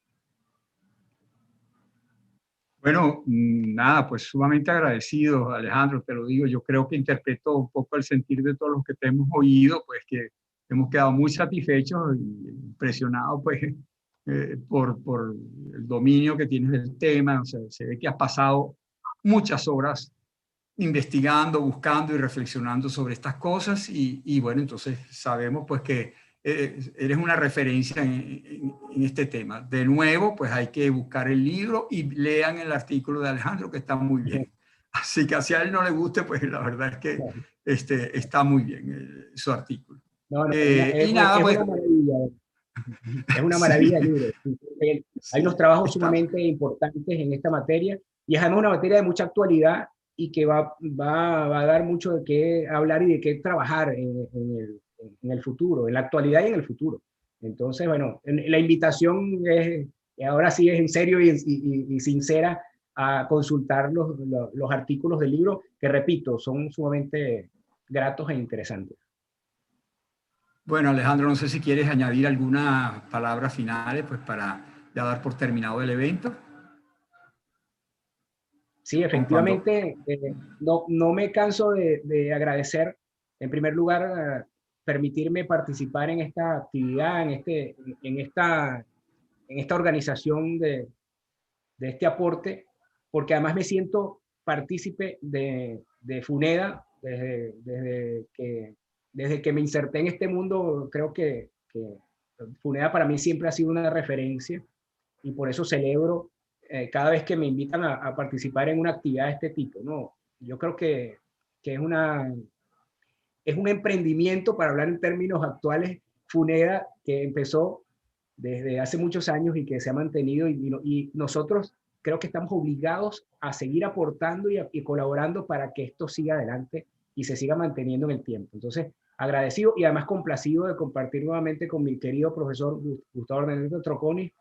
Bueno, nada, pues sumamente agradecido, Alejandro, te lo digo, yo creo que interpreto un poco el sentir de todos los que te hemos oído, pues que hemos quedado muy satisfechos y impresionados, pues, por el dominio que tienes del tema. O sea, se ve que has pasado muchas horas investigando, buscando y reflexionando sobre estas cosas y bueno, entonces sabemos pues que eres una referencia en este tema. De nuevo, pues hay que buscar el libro y lean el artículo de Alejandro, que está muy bien. Así que si a él no le guste, pues la verdad es que está muy bien su artículo. No, no, Y nada, es pues... una maravilla. Es una maravilla el Sí, libro. Hay unos sí, trabajos está... sumamente importantes en esta materia y es además una materia de mucha actualidad y que va a dar mucho de qué hablar y de qué trabajar en el futuro, en la actualidad y en el futuro. Entonces, bueno, la invitación es, ahora sí es en serio y sincera a consultar los artículos del libro, que repito, son sumamente gratos e interesantes. Bueno, Alejandro, no sé si quieres añadir algunas palabras finales, pues para ya dar por terminado el evento. Sí, Con cuando... efectivamente, no me canso de agradecer, en primer lugar, permitirme participar en esta actividad, en esta organización de este aporte, porque además me siento partícipe de FUNEDA desde que me inserté en este mundo. Creo que FUNEDA para mí siempre ha sido una referencia y por eso celebro cada vez que me invitan a participar en una actividad de este tipo, ¿no? Yo creo que es un emprendimiento, para hablar en términos actuales, FUNEDA, que empezó desde hace muchos años y que se ha mantenido y nosotros creo que estamos obligados a seguir aportando y colaborando para que esto siga adelante y se siga manteniendo en el tiempo. Entonces, agradecido y además complacido de compartir nuevamente con mi querido profesor Gustavo Ernesto Troconi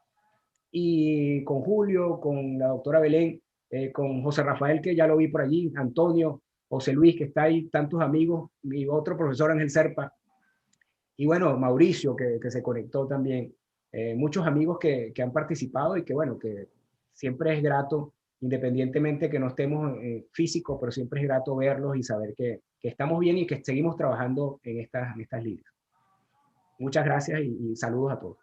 y con Julio, con la doctora Belén, con José Rafael, que ya lo vi por allí, Antonio, José Luis, que está ahí, tantos amigos, mi otro profesor Ángel Serpa, y bueno, Mauricio, que se conectó también. Muchos amigos que han participado y que bueno, que siempre es grato, independientemente que no estemos físicos, pero siempre es grato verlos y saber que estamos bien y que seguimos trabajando en estas líneas. Muchas gracias y saludos a todos.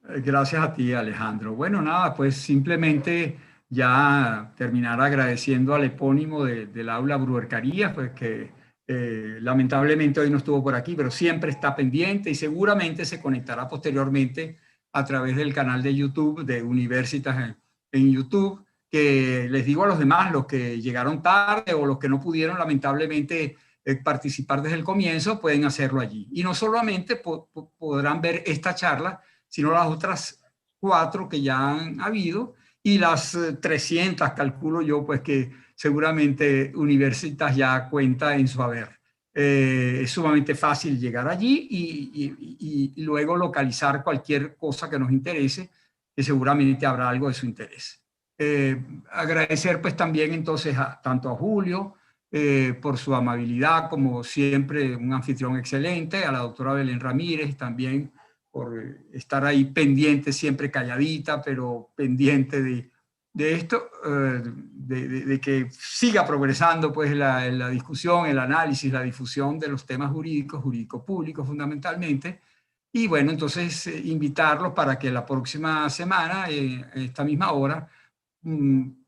Gracias a ti, Alejandro. Bueno, nada, pues simplemente ya terminar agradeciendo al epónimo del aula Bruercarías, pues que lamentablemente hoy no estuvo por aquí, pero siempre está pendiente y seguramente se conectará posteriormente a través del canal de YouTube de Universitas en YouTube, que les digo a los demás, los que llegaron tarde o los que no pudieron lamentablemente participar desde el comienzo, pueden hacerlo allí. Y no solamente podrán ver esta charla, sino las otras 4 que ya han habido y las 300, calculo yo, pues que seguramente Universitas ya cuenta en su haber. Es sumamente fácil llegar allí y luego localizar cualquier cosa que nos interese, que seguramente habrá algo de su interés. Agradecer pues también entonces tanto a Julio por su amabilidad, como siempre un anfitrión excelente, a la doctora Belén Ramírez también por estar ahí pendiente, siempre calladita, pero pendiente de esto, de que siga progresando pues la discusión, el análisis, la difusión de los temas jurídicos, jurídico-públicos fundamentalmente. Y bueno, entonces invitarlos para que la próxima semana, esta misma hora,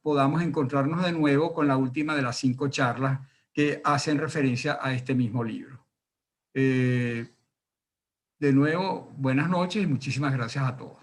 podamos encontrarnos de nuevo con la última de las 5 charlas que hacen referencia a este mismo libro. De nuevo, buenas noches y muchísimas gracias a todos.